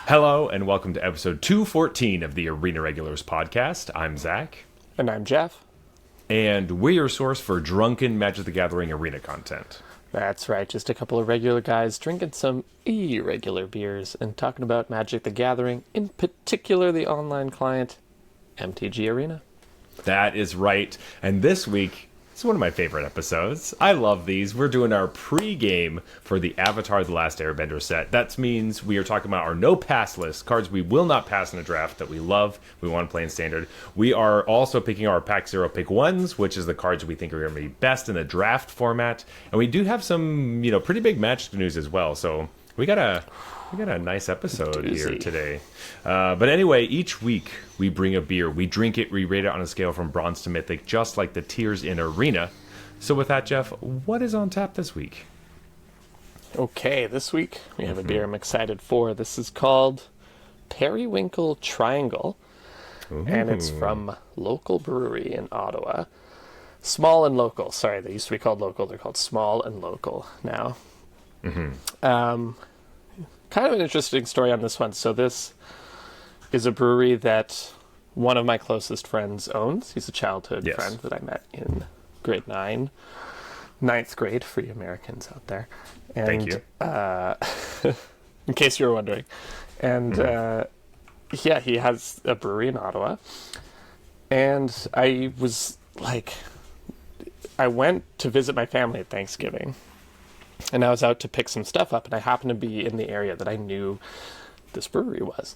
Hello, and welcome to episode 214 of the Arena Regulars podcast. I'm Zach. And I'm Jeff. And we're your source for drunken Magic the Gathering arena content. That's right, just a couple of regular guys drinking some irregular beers and talking about Magic the Gathering, in particular the online client, MTG Arena. That is right. And this week, it's one of my favorite episodes. I love these. We're doing our pregame for the Avatar The Last Airbender set. That means we are talking about our no-pass list, cards we will not pass in a draft that we love, we want to play in Standard. We are also picking our Pack 0 Pick 1s, which is the cards we think are going to be best in the draft format. And we do have some, pretty big Magic news as well. So we got a nice episode here today. But anyway, each week we bring a beer. We drink it, we rate it on a scale from bronze to mythic, just like the tiers in Arena. So with that, Jeff, what is on tap this week? Okay, this week we have a beer I'm excited for. This is called Periwinkle Triangle. Ooh. And it's from local brewery in Ottawa. Small and local. Sorry, they used to be called local. They're called small and local now. Kind of an interesting story on this one. So this is a brewery that one of my closest friends owns. He's a childhood friend that I met in grade 9, ninth grade for you Americans out there. And, thank you. In case you were wondering. And he has a brewery in Ottawa. And I went to visit my family at Thanksgiving. And I was out to pick some stuff up, and I happened to be in the area that I knew this brewery was.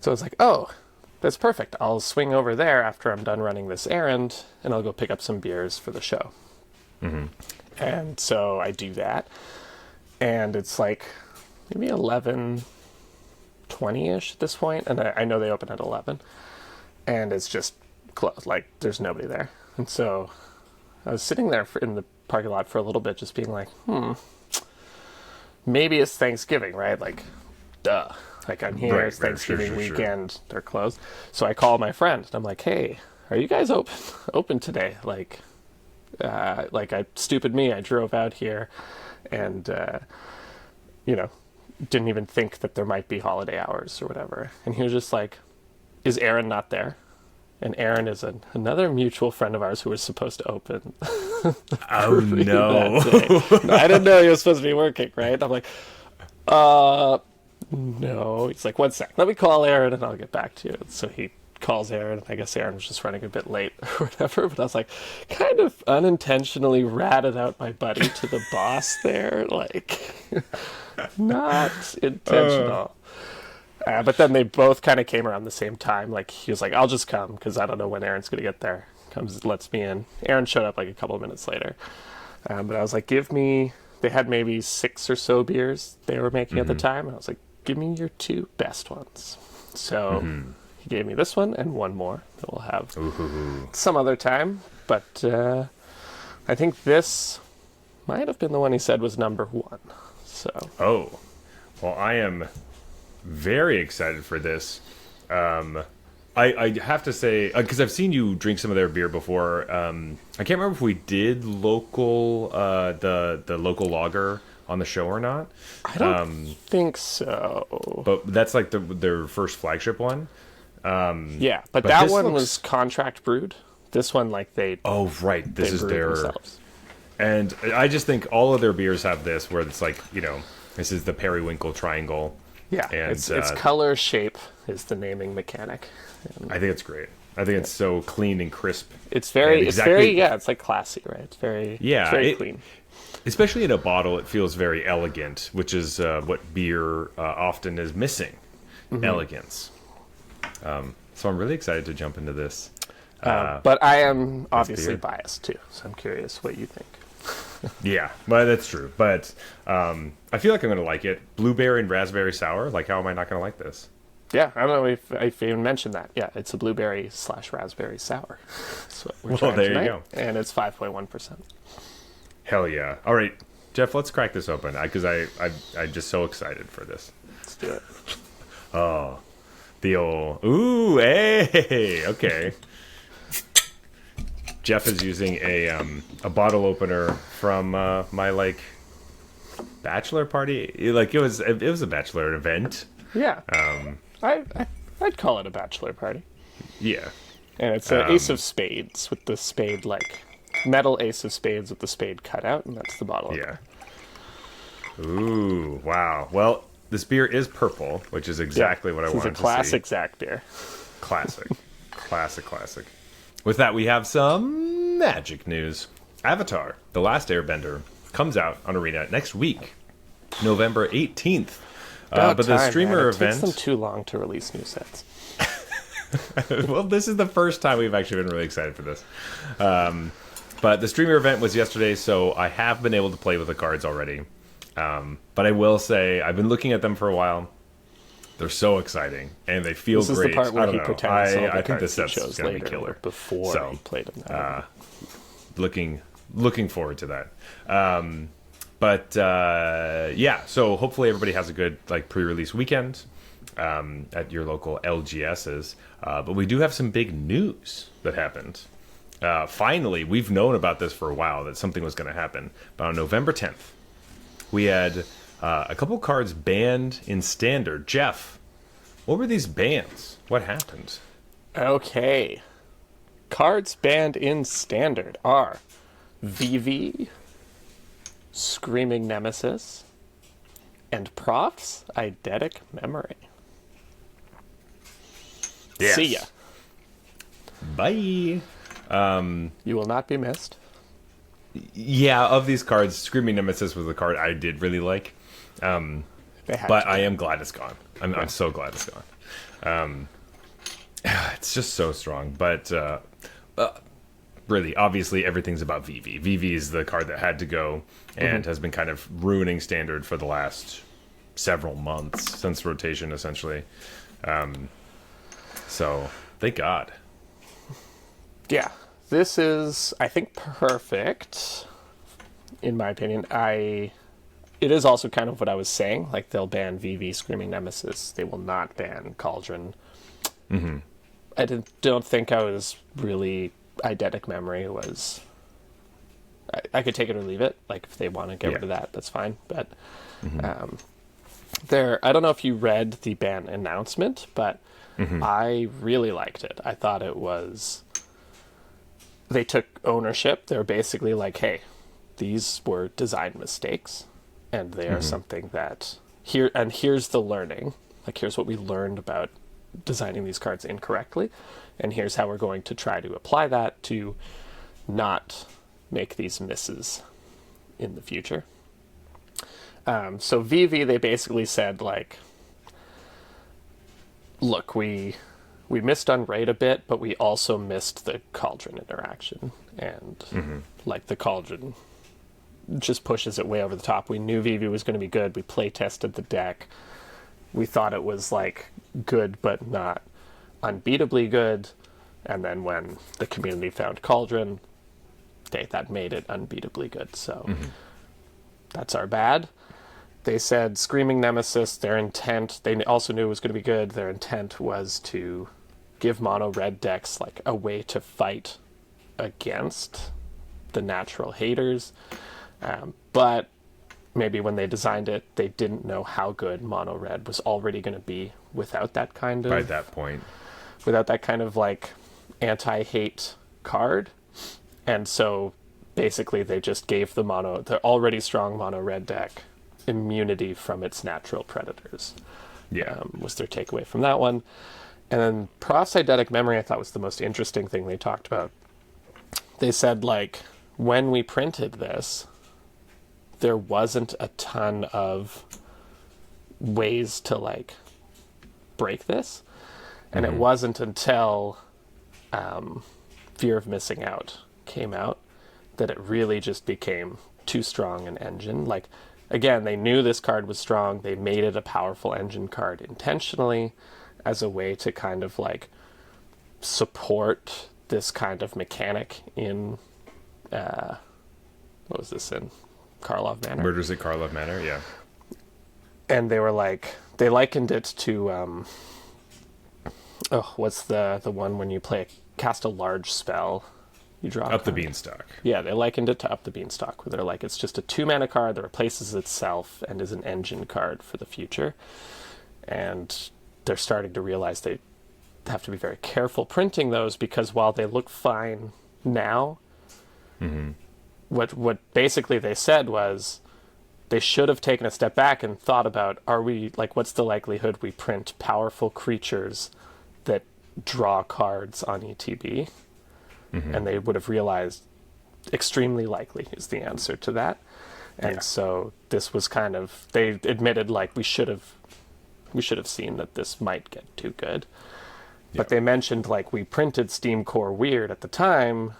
So I was like, oh, that's perfect. I'll swing over there after I'm done running this errand, and I'll go pick up some beers for the show. And so I do that, and it's like maybe 11:20-ish at this point, and I know they open at 11, and it's just closed. Like, there's nobody there. And so I was sitting there in the parking lot for a little bit, just being like, maybe it's Thanksgiving, right? Like, duh. Like, I'm here, it's Thanksgiving weekend, they're closed. So I call my friend, and I'm like, hey, are you guys open today? Stupid me, I drove out here, and, didn't even think that there might be holiday hours or whatever. And he was just like, is Aaron not there? And Aaron is another mutual friend of ours who was supposed to open. Oh, no. I didn't know he was supposed to be working, right? I'm like, no. He's like, 1 sec. Let me call Aaron and I'll get back to you. So he calls Aaron. I guess Aaron was just running a bit late or whatever. But I was like, kind of unintentionally ratted out my buddy to the boss there. Like, not intentional. But then they both kind of came around the same time. Like, he was like, I'll just come because I don't know when Aaron's going to get there. Comes, lets me in. Aaron showed up like a couple of minutes later. But I was like, they had maybe 6 or so beers they were making at the time. And I was like, give me your 2 best ones. So he gave me this one and one more that we'll have some other time. But I think this might have been the one he said was number 1. So. Oh, well, I am very excited for this. I have to say, because I've seen you drink some of their beer before. I can't remember if we did local the local lager on the show or not. I don't think so. But that's like their first flagship one. But that one was contract brewed. This one, like, they... Oh, right. This is their... themselves. And I just think all of their beers have this, where it's like, this is the Periwinkle Triangle. Yeah, and it's color shape is the naming mechanic. And I think it's great. I think it's so clean and crisp. It's very, it's like classy, right? It's very, very clean. Especially in a bottle, it feels very elegant, which is what beer often is missing, elegance. So I'm really excited to jump into this. But I am obviously biased too, so I'm curious what you think. Yeah, well, that's true. But I feel like I'm going to like it. Blueberry and raspberry sour. Like, how am I not going to like this? Yeah, I don't know if I even mentioned that. Yeah, it's a blueberry/raspberry sour. That's what we're trying tonight, you go. And it's 5.1%. Hell yeah. All right, Jeff, let's crack this open because I'm just so excited for this. Let's do it. Oh, the old... Ooh, hey, okay. Jeff is using a bottle opener from my bachelor party. Like it was a bachelor event. Yeah. I'd call it a bachelor party. Yeah. And it's an ace of spades with the spade, like, metal ace of spades with the spade cut out, and that's the bottle opener. Yeah. Ooh, wow. Well, this beer is purple, which is exactly what I wanted to see. It's a classic Zach beer. Classic. Classic. With that, we have some magic news. Avatar, The Last Airbender, comes out on Arena next week, November 18th. But the streamer event... It takes them too long to release new sets. Well, this is the first time we've actually been really excited for this. But the streamer event was yesterday, so I have been able to play with the cards already. But I will say, I've been looking at them for a while. They're so exciting, and they feel this great. This is the part where he pretends all the I think cards the set's going to be killer. Before he played them. Looking forward to that. Yeah, so hopefully everybody has a good pre-release weekend at your local LGSs. But we do have some big news that happened. Finally, we've known about this for a while, that something was going to happen. But on November 10th, we had a couple cards banned in Standard. Jeff, what were these bans? What happened? Okay. Cards banned in Standard are VV, Screaming Nemesis, and Prof's Eidetic Memory. Yes. See ya. Bye. You will not be missed. Yeah, of these cards, Screaming Nemesis was the card I did really like. But I am glad it's gone. I'm so glad it's gone. It's just so strong. But really, obviously, everything's about VV. VV is the card that had to go and has been kind of ruining Standard for the last several months, since rotation, essentially. So, thank God. Yeah, this is, I think, perfect, in my opinion. It is also kind of what I was saying. Like, they'll ban VV, Screaming Nemesis. They will not ban Cauldron. Mm-hmm. I don't think I was really... Eidetic Memory was... I could take it or leave it. Like, if they want to get rid of that, that's fine. But I don't know if you read the ban announcement, but I really liked it. I thought it was... They took ownership. They were basically like, hey, these were design mistakes, and they are something that... here's the learning. Like, here's what we learned about designing these cards incorrectly, and here's how we're going to try to apply that to not make these misses in the future. So VV, they basically said, like, look, we missed on raid a bit, but we also missed the Cauldron interaction, and like, the Cauldron just pushes it way over the top. We knew VV was going to be good. We play tested the deck. We thought it was, like, good but not unbeatably good, and then when the community found Cauldron, that made it unbeatably good. So that's our bad. They said Screaming Nemesis, their intent, they also knew it was going to be good. Their intent was to give mono red decks like a way to fight against the natural haters, but maybe when they designed it, they didn't know how good mono red was already going to be without that kind of... By that point. Without that kind of, like, anti-hate card. And so, basically, they just gave the already strong mono red deck immunity from its natural predators. Yeah. Was their takeaway from that one. And then Prof's Eidetic Memory, I thought, was the most interesting thing they talked about. They said, like, when we printed this, there wasn't a ton of ways to, like, break this. And it wasn't until Fear of Missing Out came out that it really just became too strong an engine. Like, again, they knew this card was strong. They made it a powerful engine card intentionally as a way to kind of, like, support this kind of mechanic in... what was this in? Karlov Manor. Murders at Karlov Manor, yeah. And they were like, they likened it to, what's the one when you cast a large spell, you draw Up the Beanstalk. Yeah, they likened it to Up the Beanstalk, where they're like, it's just a 2-mana card that replaces itself and is an engine card for the future. and they're starting to realize they have to be very careful printing those, because while they look fine now, what basically they said was they should have taken a step back and thought about, what's the likelihood we print powerful creatures that draw cards on ETB? And they would have realized extremely likely is the answer to that. And so this was kind of, they admitted like we should have seen that this might get too good. But they mentioned like we printed Steam Core Weird at the time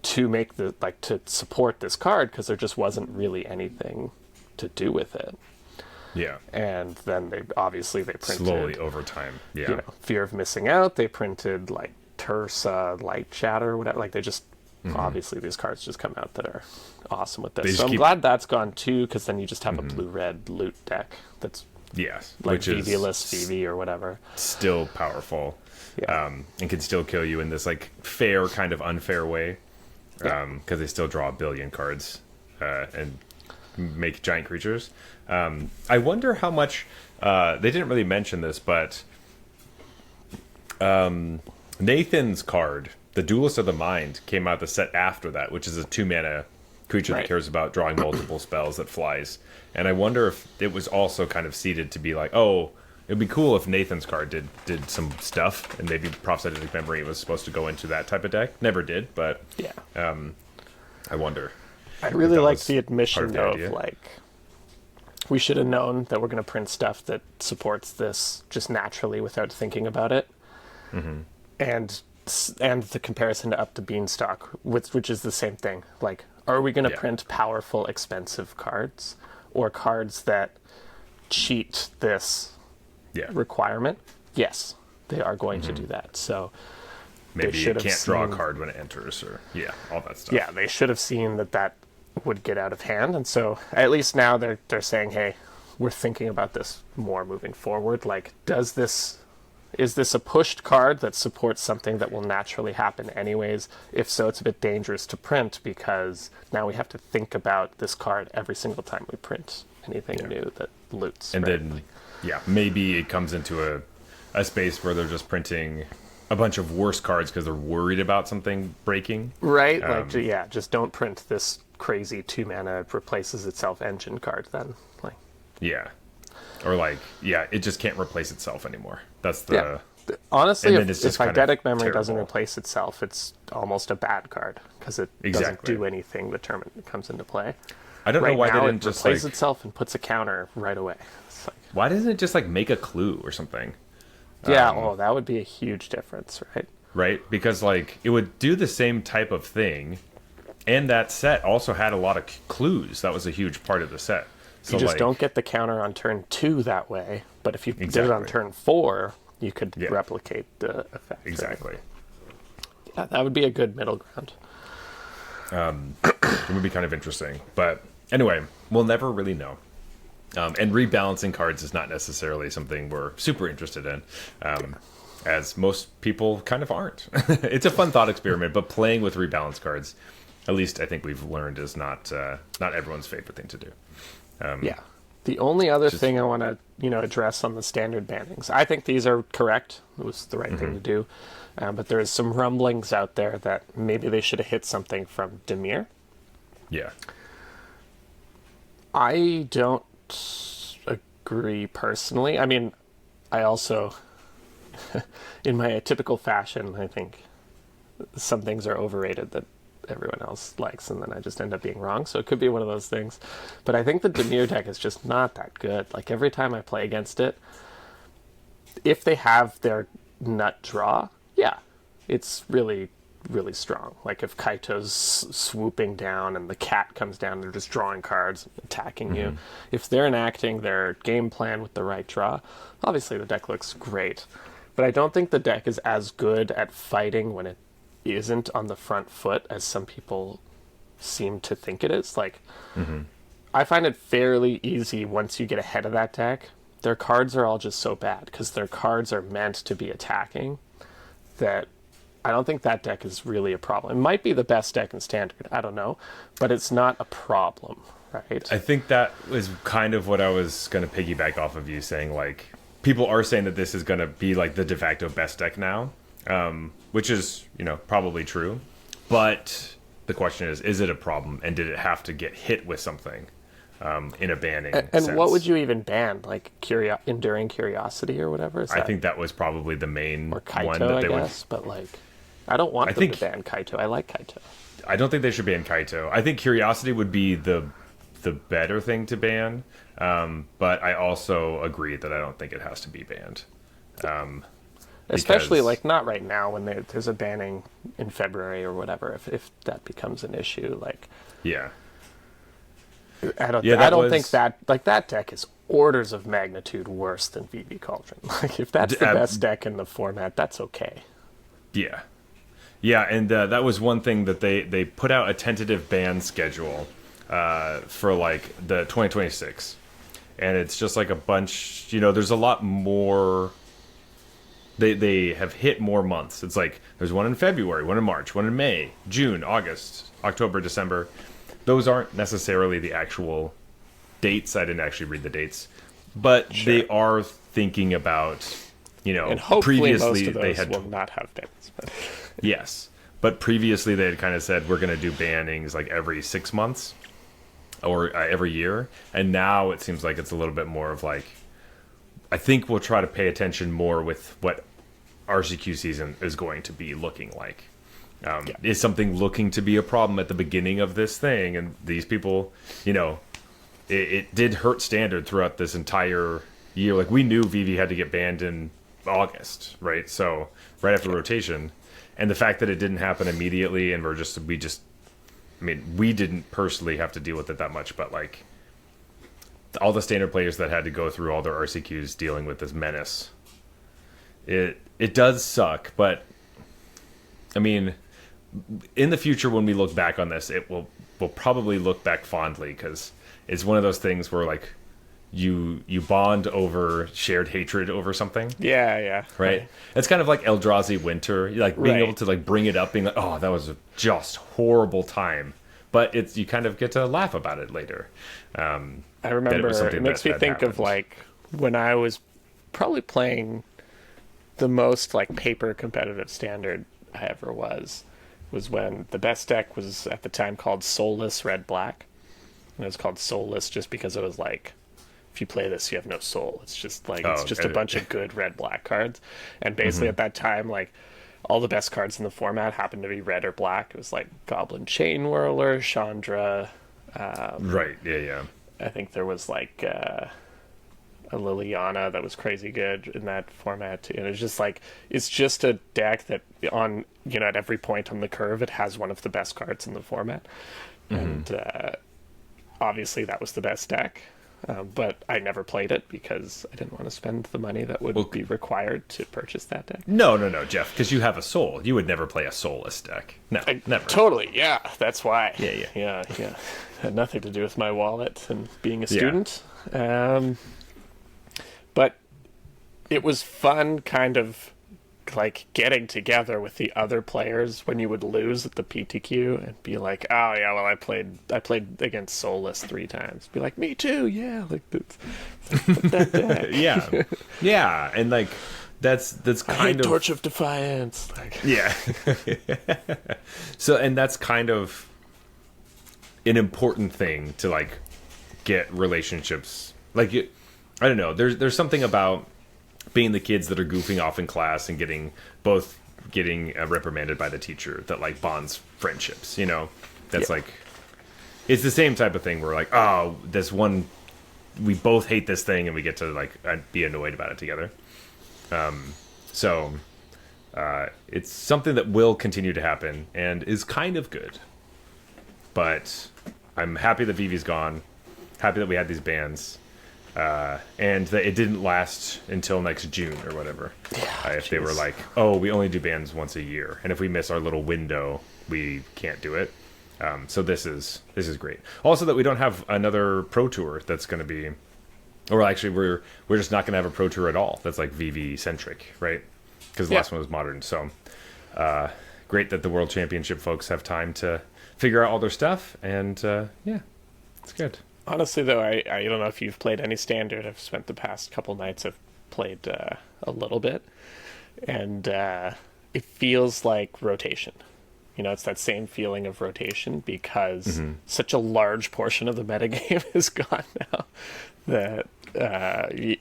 to make to support this card, because there just wasn't really anything to do with it. Yeah. And then they printed slowly over time. Yeah. Fear of Missing Out. They printed like Tersa, Light Shatter, whatever. Like they just obviously these cards just come out that are awesome with this. So I'm glad that's gone too, because then you just have a blue-red loot deck that's like VV-less VV or whatever. Still powerful. Yeah. And can still kill you in this like fair kind of unfair way. Because they still draw a billion cards and make giant creatures. I wonder how much they didn't really mention this, but Nathan's card, the Duelist of the Mind, came out the set after that, which is a 2-mana creature that cares about drawing multiple spells that flies. And I wonder if it was also kind of seeded to be like, oh, it'd be cool if Nathan's card did some stuff, and maybe Prophetic Memory was supposed to go into that type of deck. Never did, but I wonder. I really liked the admission, though, of like, we should have known that we're going to print stuff that supports this just naturally without thinking about it. And the comparison to Up to Beanstalk, which is the same thing. Like, are we going to print powerful, expensive cards, or cards that cheat this requirement? Yes, they are going to do that. So maybe you can't draw a card when it enters, or all that stuff. Yeah, they should have seen that would get out of hand, and so at least now they're saying, hey, we're thinking about this more moving forward. Like, is this a pushed card that supports something that will naturally happen anyways? If so, it's a bit dangerous to print, because now we have to think about this card every single time we print anything new that loots. And then, maybe it comes into a space where they're just printing a bunch of worse cards because they're worried about something breaking. Right, just don't print this crazy 2-mana replaces itself engine card then. Like, or like, it just can't replace itself anymore. That's the... Honestly, if Eidetic Memory doesn't replace itself, it's almost a bad card, because it doesn't do anything the turn it comes into play. I don't know why they didn't just replace itself and puts a counter right away. It's like, why doesn't it just like make a clue or something? That would be a huge difference, right? Right, because like it would do the same type of thing, and that set also had a lot of clues. That was a huge part of the set. So you just don't get the counter on turn 2 that way, but if you did it on turn 4, you could replicate the effect. Exactly. Yeah, that would be a good middle ground. It would be kind of interesting. But anyway, we'll never really know. And rebalancing cards is not necessarily something we're super interested in, as most people kind of aren't. It's a fun thought experiment, but playing with rebalanced cards, at least I think we've learned, is not everyone's favorite thing to do. The only other thing I want to address on the standard bannings, I think these are correct. It was the right thing to do, but there's some rumblings out there that maybe they should have hit something from Dimir. I don't agree personally. I mean, I also, in my typical fashion, I think some things are overrated that everyone else likes, and then I just end up being wrong. So it could be one of those things. But I think the Dimir deck is just not that good. Like, every time I play against it, if they have their nut draw, it's really, really strong. Like, if Kaito's swooping down and the cat comes down, they're just drawing cards, attacking you. If they're enacting their game plan with the right draw, obviously the deck looks great. But I don't think the deck is as good at fighting when it isn't on the front foot as some people seem to think it is. Like, I find it fairly easy once you get ahead of that deck. Their cards are all just so bad because their cards are meant to be attacking, that I don't think that deck is really a problem. It might be the best deck in Standard, I don't know, but it's not a problem, right? I think that was kind of what I was going to piggyback off of you saying, like, people are saying that this is going to be like the de facto best deck now, which is, probably true. But the question is it a problem, and did it have to get hit with something in a banning And sense? what would you even ban? Like enduring curiosity or whatever? I think that was probably the main or Kaito, one that they guess, but like, I don't want them to ban Kaito. I like Kaito. I don't think they should ban Kaito. I think curiosity would be the better thing to ban, but I also agree that I don't think it has to be banned. Especially like not right now when there's a banning in February or whatever. If that becomes an issue, like yeah, I don't think that like that deck is orders of magnitude worse than VV Cauldron. Like if that's the best deck in the format, that's okay. Yeah, yeah, and that was one thing that they put out a tentative ban schedule for like the 2026, and it's just like a bunch. There's a lot more. They have hit more months. It's like there's one in February, one in March, one in May, June, August, October, December. Those aren't necessarily the actual dates. I didn't actually read the dates, but Sure. they are thinking about, And hopefully previously most of those they had will not have bans. yes, but previously they had kind of said we're going to do bannings like every 6 months or every year, and now it seems like it's a little bit more of like, I think we'll try to pay attention more with what RCQ season is going to be looking like. Is something looking to be a problem at the beginning of this thing? And these people, it did hurt Standard throughout this entire year. Like, we knew VV had to get banned in August, right? So, right after rotation. And the fact that it didn't happen immediately, and we didn't personally have to deal with it that much, but like, all the Standard players that had to go through all their RCQs dealing with this menace. It does suck, but I mean, in the future when we look back on this, we'll probably look back fondly, because it's one of those things where like you bond over shared hatred over something. Yeah. Right? It's kind of like Eldrazi Winter, like being able to like bring it up, being like, oh, that was a just horrible time, but you kind of get to laugh about it later. I remember it makes me think of like when I was probably playing the most like paper competitive Standard I ever was when the best deck was at the time called Soulless Red Black. And it was called Soulless just because it was like, if you play this, you have no soul. It's just like it's just a bunch of good red black cards. And basically at that time, like all the best cards in the format happened to be red or black. It was like Goblin Chain Whirler, Chandra. Right. Yeah. I think there was like a Liliana that was crazy good in that format too. And it's just like, it's just a deck that on, at every point on the curve, it has one of the best cards in the format. And obviously that was the best deck. But I never played it because I didn't want to spend the money that would be required to purchase that deck. No, Jeff, because you have a soul. You would never play a soulless deck. No, never. Totally, yeah. That's why. Yeah. Had nothing to do with my wallet and being a student. But it was fun kind of like getting together with the other players when you would lose at the PTQ and be like, oh yeah, well I played against Soulless 3 times. Be like, me too, yeah, like that deck. yeah, and like that's kind of Torch of Defiance. Like. Yeah. So, and that's kind of an important thing to like get relationships. Like, I don't know. There's something about being the kids that are goofing off in class and getting reprimanded by the teacher that like bonds friendships. That's like, it's the same type of thing where like, oh, this one, we both hate this thing and we get to like be annoyed about it together. So it's something that will continue to happen and is kind of good. But I'm happy that Vivi's gone. Happy that we had these bans. And that it didn't last until next June or whatever. If they were like, oh, we only do bans once a year, and if we miss our little window, we can't do it. So this is great. Also, that we don't have another pro tour that's going to be, or actually, we're just not going to have a pro tour at all. That's like VV centric, right? Because the last one was modern. So great that the World Championship folks have time to figure out all their stuff, and it's good. Honestly, though, I don't know if you've played any Standard. I've spent the past couple nights of played a little bit, and it feels like rotation. It's that same feeling of rotation because such a large portion of the metagame is gone now that,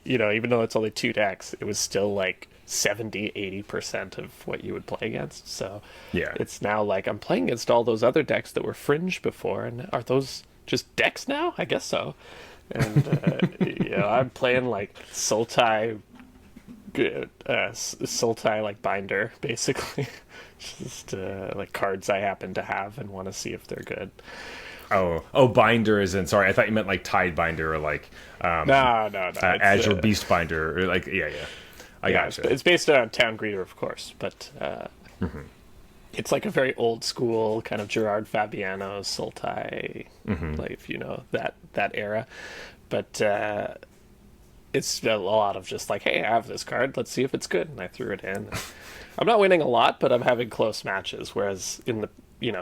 even though it's only 2 decks, it was still like 70-80% of what you would play against. So Yeah. it's now like I'm playing against all those other decks that were fringe before, and are those just decks now? I guess so. And, I'm playing like Sultai like binder basically. Just like cards I happen to have and want to see if they're good. Oh, binder is in. Sorry, I thought you meant like Tide Binder or like No. Azure Beast Binder or like yeah. I gotcha. It's based on Town Greeter, of course, but it's like a very old school kind of Gerard Fabiano Sultai, like if you know that era. But it's a lot of just like, hey, I have this card, let's see if it's good, and I threw it in. I'm not winning a lot, but I'm having close matches. Whereas in the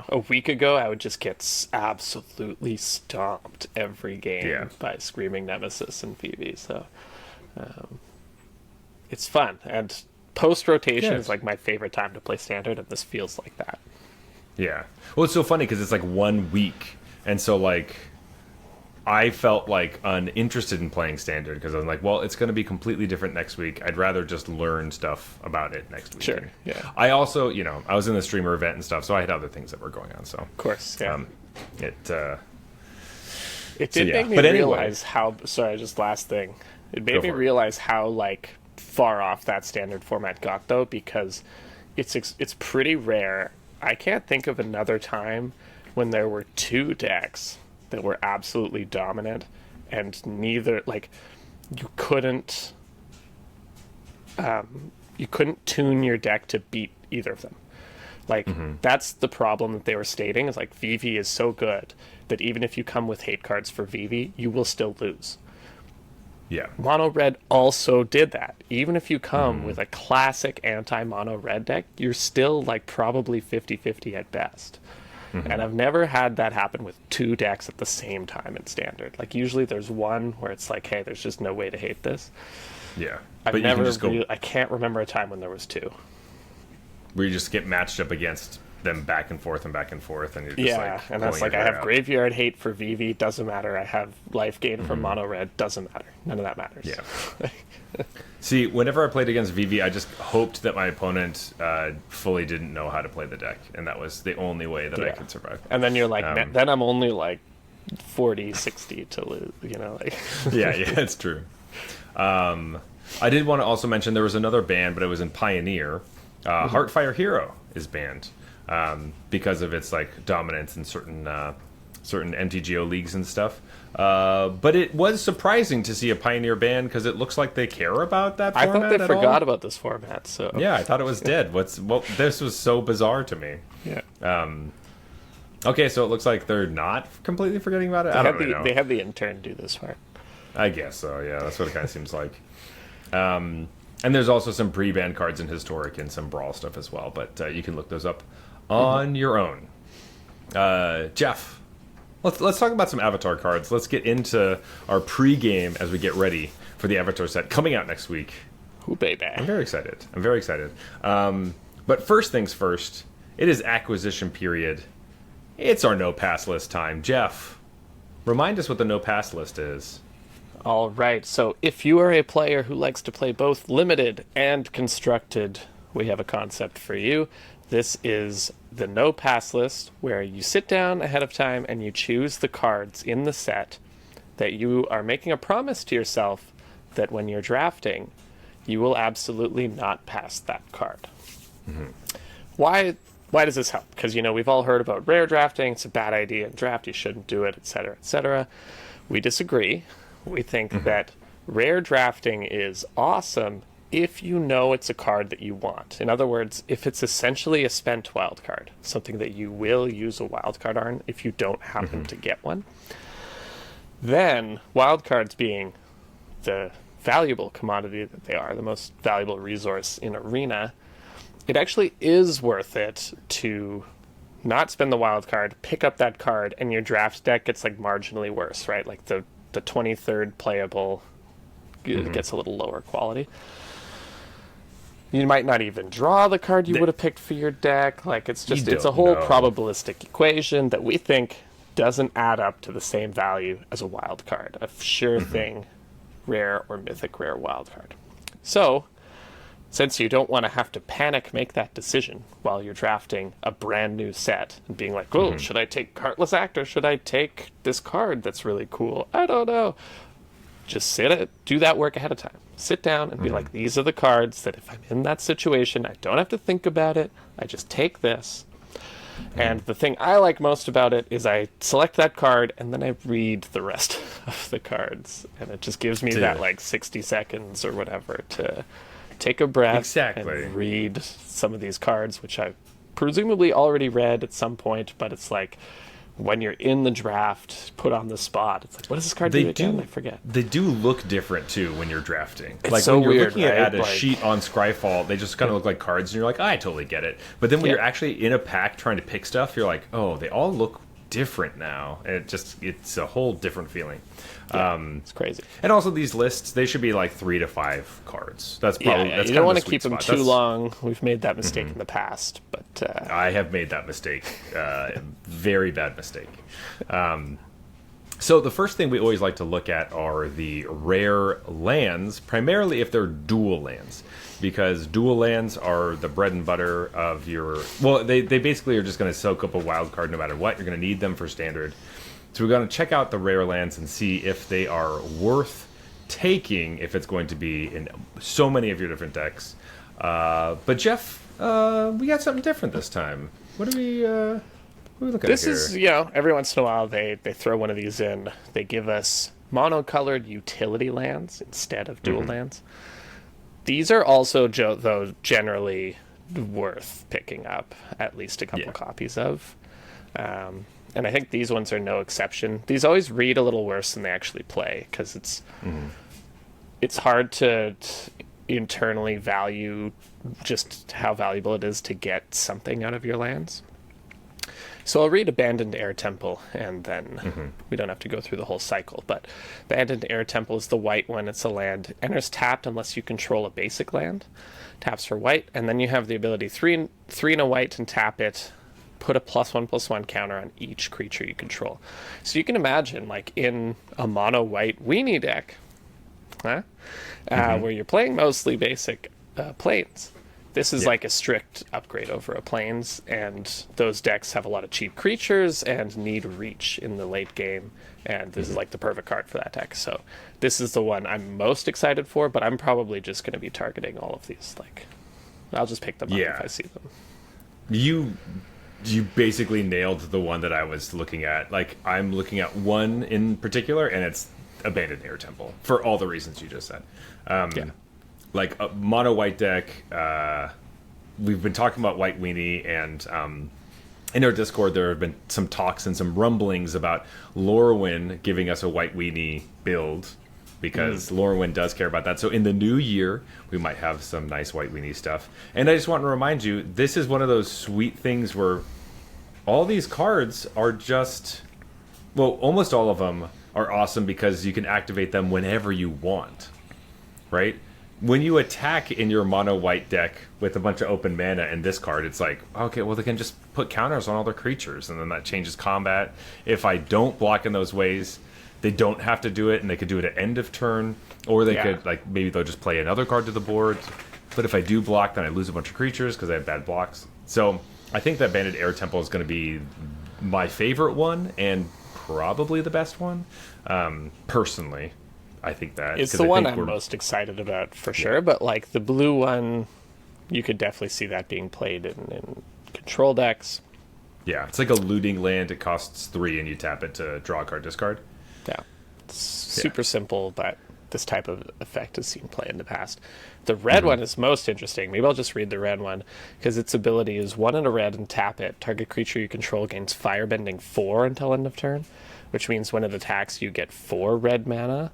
a week ago, I would just get absolutely stomped every game by Screaming Nemesis and Phoebe. So it's fun, and post rotation is like my favorite time to play Standard, and this feels like that. Yeah. Well, it's so funny because it's like 1 week, and so like I felt like uninterested in playing Standard because I'm like, well, it's going to be completely different next week. I'd rather just learn stuff about it next week. Sure. Yeah. I also, I was in the streamer event and stuff, so I had other things that were going on. So of course, yeah. It did make me realize how. Sorry, just last thing. It made me realize how like far off that Standard format got though, because it's pretty rare. I can't think of another time when there were 2 decks that were absolutely dominant, and neither, like, you couldn't tune your deck to beat either of them. Like, that's the problem that they were stating, is like Vivi is so good that even if you come with hate cards for Vivi, you will still lose. Yeah. Mono red also did that. Even if you come with a classic anti-mono red deck, you're still like probably 50-50 at best. And I've never had that happen with 2 decks at the same time in Standard. Like, usually there's one where it's like, hey, there's just no way to hate this. Yeah. But I can't remember a time when there was 2. Where you just get matched up against them back and forth, and you're just and that's like, I have graveyard hate for Vivi, doesn't matter. I have life gain for mono red, doesn't matter. None of that matters. Yeah. See, whenever I played against Vivi, I just hoped that my opponent fully didn't know how to play the deck, and that was the only way that I could survive. And then you're like, then I'm only like 40-60 to lose, like. yeah, it's true. I did want to also mention there was another ban, but it was in Pioneer. Heartfire Hero is banned because of its like dominance in certain MTGO leagues and stuff. But it was surprising to see a Pioneer ban because it looks like they care about that format. I thought they forgot about this format. So yeah, I thought it was dead. This was so bizarre to me. Yeah. Okay, so it looks like they're not completely forgetting about it. I don't really know. They had the intern do this part. I guess so. Yeah, that's what it kind of seems like. And there's also some pre-ban cards in Historic and some Brawl stuff as well, but you can look those up on your own. Jeff, let's talk about some Avatar cards. Let's get into our pre-game as we get ready for the Avatar set coming out next week. Ooh, baby. I'm very excited. But first things first, it is acquisition period. It's our no-pass list time. Jeff, remind us what the no-pass list is. All right, so if you are a player who likes to play both limited and constructed, we have a concept for you. This is the no pass list, where you sit down ahead of time and you choose the cards in the set that you are making a promise to yourself that when you're drafting, you will absolutely not pass that card. Why does this help? Because, we've all heard about rare drafting. It's a bad idea in draft. You shouldn't do it, etc., etc. We disagree. We think that rare drafting is awesome if you know it's a card that you want. In other words, if it's essentially a spent wild card, something that you will use a wild card on if you don't happen to get one, then wild cards being the valuable commodity that they are, the most valuable resource in Arena, it actually is worth it to not spend the wild card, pick up that card, and your draft deck gets like marginally worse, right? Like the 23rd playable it gets a little lower quality. You might not even draw the card you would have picked for your deck. Like, it's a whole probabilistic equation that we think doesn't add up to the same value as a wild card, a sure thing, rare or mythic rare wild card. So, since you don't want to have to panic make that decision while you're drafting a brand new set and being like, oh, should I take Heartless Act or should I take this card that's really cool? I don't know. Just do that work ahead of time. Sit down and be like, these are the cards that if I'm in that situation, I don't have to think about it. I just take this. And the thing I like most about it is I select that card and then I read the rest of the cards. And it just gives me that like 60 seconds or whatever to take a breath and read some of these cards, which I presumably already read at some point, but it's like, when you're in the draft, put on the spot, it's like, what does this card do again? I forget. They do look different, too, when you're drafting. It's like, so when you're weird, looking at a sheet on Scryfall, they just kind of look like cards, and you're like, I totally get it. But then when you're actually in a pack trying to pick stuff, you're like, oh, they all look different now. And it's a whole different feeling. It's crazy. And also these lists, they should be like 3 to 5 cards. That's probably that's you don't want to keep them too long. We've made that mistake in the past, but I have made that mistake. Very bad mistake. So the first thing we always like to look at are the rare lands, primarily if they're dual lands, because dual lands are the bread and butter of your... Well, they basically are just going to soak up a wild card no matter what. You're going to need them for standard. So we're going to check out the rare lands and see if they are worth taking, if it's going to be in so many of your different decks. But Jeff, we got something different this time. What are we looking at here? This is, every once in a while they throw one of these in. They give us monocolored utility lands instead of dual lands. These are also, though, generally worth picking up at least a couple copies of. And I think these ones are no exception. These always read a little worse than they actually play, because it's hard to internally value just how valuable it is to get something out of your lands. So I'll read Abandoned Air Temple, and then we don't have to go through the whole cycle. But Abandoned Air Temple is the white one. It's a land. Enters tapped unless you control a basic land. Taps for white, and then you have the ability 3 and a white and tap it. Put a +1/+1 counter on each creature you control. So you can imagine, like, in a mono-white weenie deck, where you're playing mostly basic planes. This is like a strict upgrade over a planes, and those decks have a lot of cheap creatures and need reach in the late game, and this is like the perfect card for that deck. So this is the one I'm most excited for, but I'm probably just going to be targeting all of these. Like, I'll just pick them up if I see them. You basically nailed the one that I was looking at. Like, I'm looking at one in particular, and it's Abandoned Air Temple, for all the reasons you just said. Like, a mono white deck, we've been talking about White Weenie, and in our Discord there have been some talks and some rumblings about Lorwyn giving us a White Weenie build, because Lorwyn does care about that. So in the new year, we might have some nice White Weenie stuff. And I just want to remind you, this is one of those sweet things where all these cards are just... Well, almost all of them are awesome because you can activate them whenever you want, right? When you attack in your mono-white deck with a bunch of open mana and this card, it's like, okay, well, they can just put counters on all their creatures, and then that changes combat. If I don't block in those ways... They don't have to do it, and they could do it at end of turn, or they could, like, maybe they'll just play another card to the board. But if I do block, then I lose a bunch of creatures because I have bad blocks. So I think that Banded Air Temple is going to be my favorite one, and probably the best one. Personally, I think that. It's the one I'm most excited about, for sure, but, like, the blue one, you could definitely see that being played in control decks. Yeah, it's like a looting land. It costs 3, and you tap it to draw a card, discard. Yeah, it's super simple, but this type of effect has seen play in the past. The red one is most interesting. Maybe I'll just read the red one, because its ability is 1 and a red and tap it. Target creature you control gains Firebending 4 until end of turn, which means when it attacks, you get 4 red mana.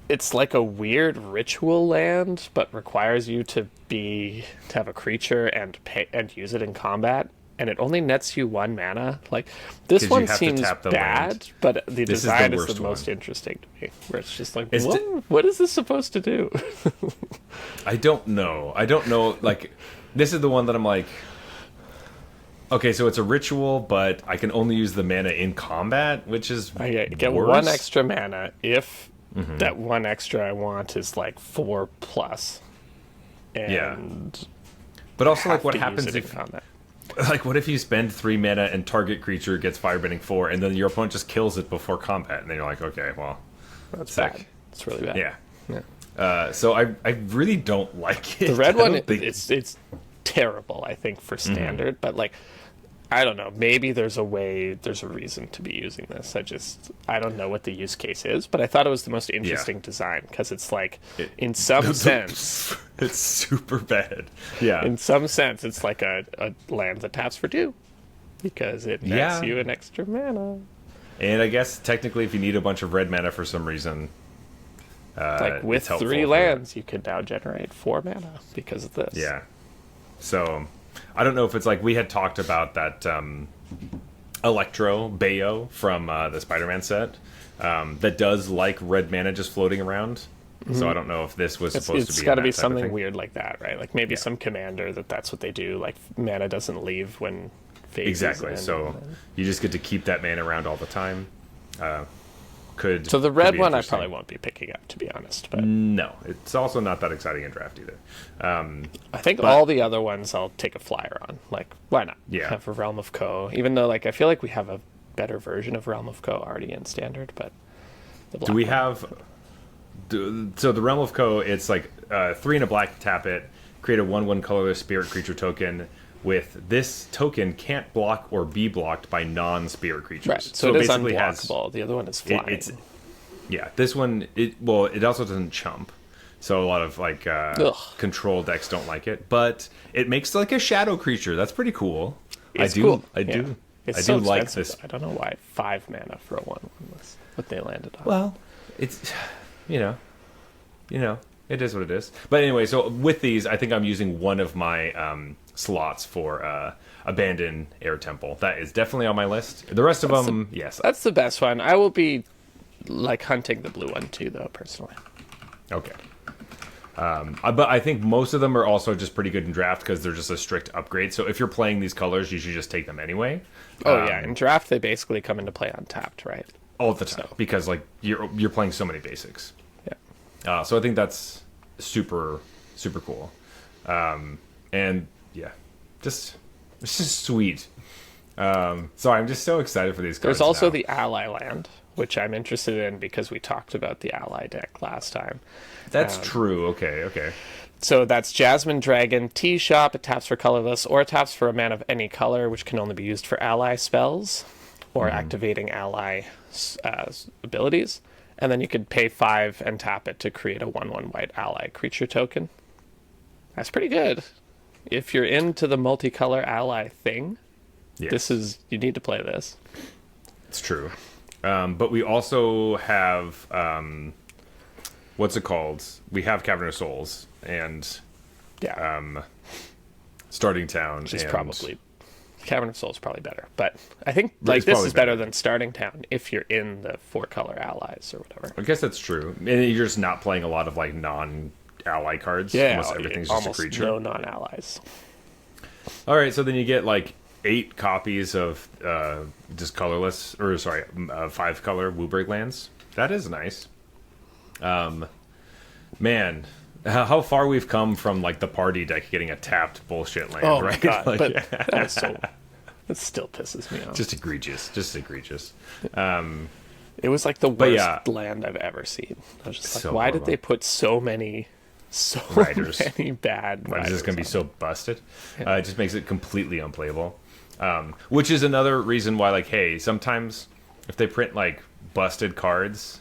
It's like a weird ritual land, but requires you to have a creature and use it in combat. and it only nets you 1 mana. Like, this 'Cause you one have to seems tap the bad, land. but the This is the design is the worst most one. interesting to me. Where it's just like, It's what is this supposed to do? I don't know. Like, this is the one that I'm like, okay, so it's a ritual, but I can only use the mana in combat, which is I get worse. 1 extra mana if that 1 extra I want is like 4 plus. Yeah. And But also, like, have what to use happens it if, in combat. like, what if you spend 3 mana and target creature gets firebending 4, and then your opponent just kills it before combat, and then you're like, okay, well, That's sick. bad. It's really bad. Yeah. So I really don't like it. The red I one, don't think- it's terrible, I think, for standard. But like, I don't know. Maybe there's a reason to be using this. I don't know what the use case is, but I thought it was the most interesting design because it's like, in some sense, it's super bad. Yeah. in some sense, it's like a land that taps for 2 because it nets you an extra mana. And I guess technically, if you need a bunch of red mana for some reason, Like with it's helpful 3 for- lands, you could now generate 4 mana because of this. Yeah. So I don't know if it's like we had talked about that Electro Bayo from the Spider-Man set that does like red mana just floating around. So I don't know if this was supposed to It's be. got to in be that type of something thing. weird like that, right? Like maybe some commander that's what they do. Like mana doesn't leave when phases Exactly. end, So and then- you just get to keep that mana around all the time. so the red be one I interesting. probably won't be picking up, to be honest. But No, it's also not that exciting in draft either. I think all the other ones I'll take a flyer on. Like, why not? Yeah. Have a Realm of Co. Even though, like, I feel like we have a better version of Realm of Co. already in standard, but the black Do we one- have? So the Realm of Co. It's like 3 and a black. Tap it. Create a 1/1 colorless spirit creature token. With this token, can't block or be blocked by non-spirit creatures. right? So, it is basically has unblockable. The other one is flying. it's yeah. This one it also doesn't chump. So a lot of like control decks don't like it, but it makes like a shadow creature. That's pretty cool. It's I do. cool. I do. Yeah. It's I so do like expensive, this. though. I don't know why 5 mana for a 1/1 was what they landed on. Well, it's you know, it is what it is. But anyway, so with these, I think I'm using one of my slots for Abandon Air Temple. That is definitely on my list. The rest of them, yes. That's the best one. I will be like hunting the blue one too, though, personally. Okay. But I think most of them are also just pretty good in draft because they're just a strict upgrade. So if you're playing these colors, you should just take them anyway. Oh yeah, in draft they basically come into play untapped, right? All the time because like you're playing so many basics. Yeah. So I think that's super cool. And yeah, it's just sweet. So I'm just so excited for these cards. There's also now. the ally land, which I'm interested in because we talked about the ally deck last time. That's true. Okay. So that's Jasmine Dragon Tea Shop. It taps for colorless, or it taps for a mana of any color, which can only be used for ally spells or activating ally abilities. And then you could pay 5 and tap it to create a 1/1 white ally creature token. That's pretty good. If you're into the multicolor ally thing, Yes. you need to play this. It's true. But we also have what's it called? We have Cavern of Souls and Yeah. Starting Town. Which is and probably Cavern of Souls probably better, but I think like It's this probably is better better. than Starting Town if you're in the 4-color allies or whatever. I guess that's true. And you're just not playing a lot of like non-ally cards. Yeah, Almost everything's just a almost creature. no non-allies. All right, so then you get like 8 copies of just colorless, or sorry, 5-color Wooburg lands. That is nice. Man, how far we've come from like the party deck getting a tapped bullshit land, Oh right? my god! Like, But that was so. It still pisses me off. just egregious. It was like the worst yeah. land I've ever seen. I was just like, So why did horrible. they put so many Riders. bad It's riders just gonna be on so busted. It just makes it completely unplayable. Which is another reason why, like, hey, sometimes if they print like busted cards,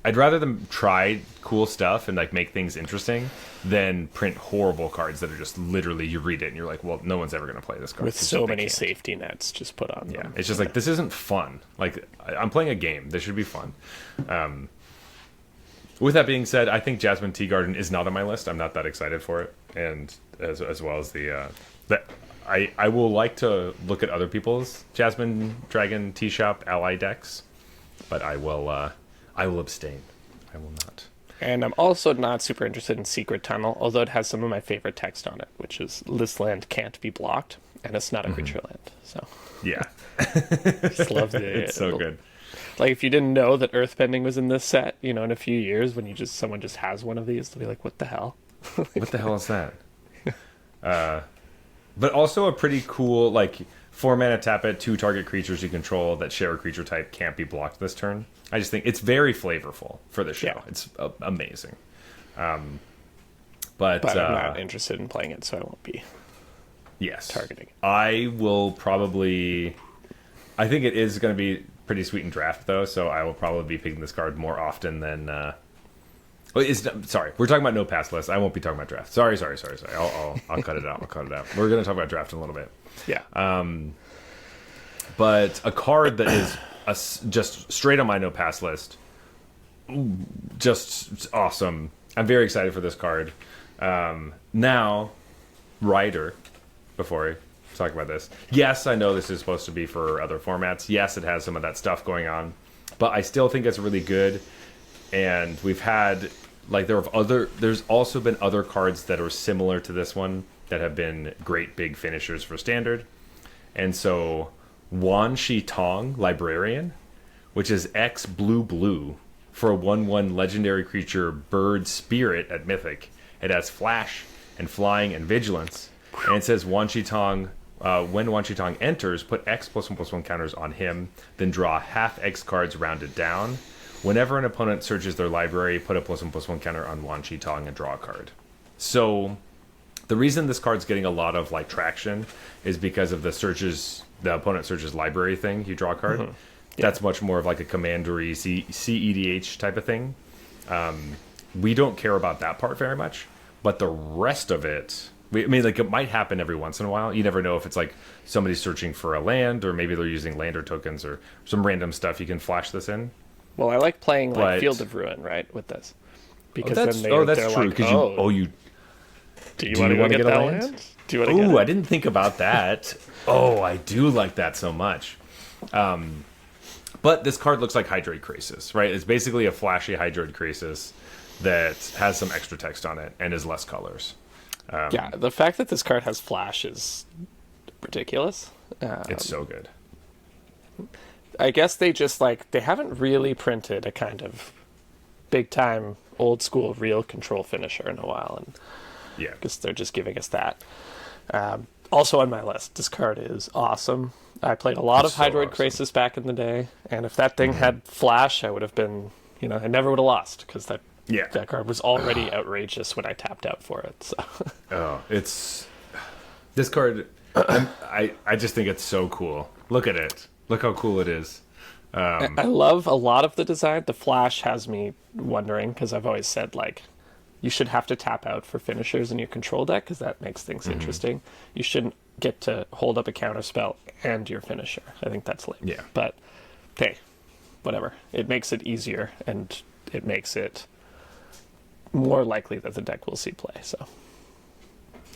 I'd rather them try cool stuff and like make things interesting than print horrible cards that are just literally you read it and you're like, well, no one's ever gonna play this card with It's so just- they many can't. safety nets just put on Yeah, them. it's just like this isn't fun. Like I'm playing a game. This should be fun. With that being said, I think Jasmine Tea Garden is not on my list. I'm not that excited for it, and as well as the I will like to look at other people's Jasmine Dragon Tea Shop ally decks, but I will abstain. I will not. And I'm also not super interested in Secret Tunnel, although it has some of my favorite text on it, which is this land can't be blocked, and it's not a creature land. So Yeah, just love the. it's so good. Like if you didn't know that Earthbending was in this set, in a few years when someone just has one of these, they'll be like, "What the hell? What the hell is that?" But also a pretty cool 4-mana tap it, 2 target creatures you control that share a creature type can't be blocked this turn. I just think it's very flavorful for the show. Yeah. It's amazing. But I'm not interested in playing it, so I won't be targeting it. I will probably. I think it is going to be pretty sweet in draft though, so I will probably be picking this card more often than. Sorry, we're talking about no pass list. I won't be talking about draft. Sorry. I'll cut it out. We're going to talk about draft in a little bit. Yeah. But a card that is just straight on my no pass list, just awesome. I'm very excited for this card. Now, Rider, before I talk about this, yes, I know this is supposed to be for other formats. Yes, it has some of that stuff going on, but I still think it's really good. And we've had there's also been other cards that are similar to this one that have been great big finishers for standard. And so Wan Shi Tong Librarian, which is X blue for a 1/1 legendary creature bird spirit at Mythic. It has flash and flying and vigilance. And it says Wan Shi Tong, when Wan Shi Tong enters, put X +1/+1 counters on him, then draw half X cards rounded down. Whenever an opponent searches their library, put a +1/+1 counter on Wan Shi Tong and draw a card. So the reason this card's getting a lot of traction is because of the opponent searches library thing. You draw a card. Mm-hmm. Yeah. That's much more of a commandery CEDH type of thing. We don't care about that part very much, but the rest of it, it might happen every once in a while. You never know if it's somebody's searching for a land, or maybe they're using lander tokens or some random stuff. You can flash this in. Well, I like playing Field of Ruin, right, with this. Because that's then they're true. Because do you want to go get that land? Do you want to get it? I didn't think about that. I do like that so much. But this card looks like Hydroid Krasis, right? It's basically a flashy Hydroid Krasis that has some extra text on it and is less colors. Yeah, the fact that this card has flash is ridiculous. It's so good. I guess they just they haven't really printed a kind of big time old school real control finisher in a while, and yeah, I guess they're just giving us that. Also on my list, this card is awesome. I played a lot of Hydroid Krasis back in the day, and if that thing had flash, I would have been, I never would have lost, because that card was already outrageous when I tapped out for it. So. It's this card. I just think it's so cool. Look at it. Look how cool it is. I love a lot of the design. The flash has me wondering, because I've always said you should have to tap out for finishers in your control deck, because that makes things interesting. You shouldn't get to hold up a counter spell and your finisher. I think that's lame. Yeah. But hey, whatever. It makes it easier, and it makes it more likely that the deck will see play. So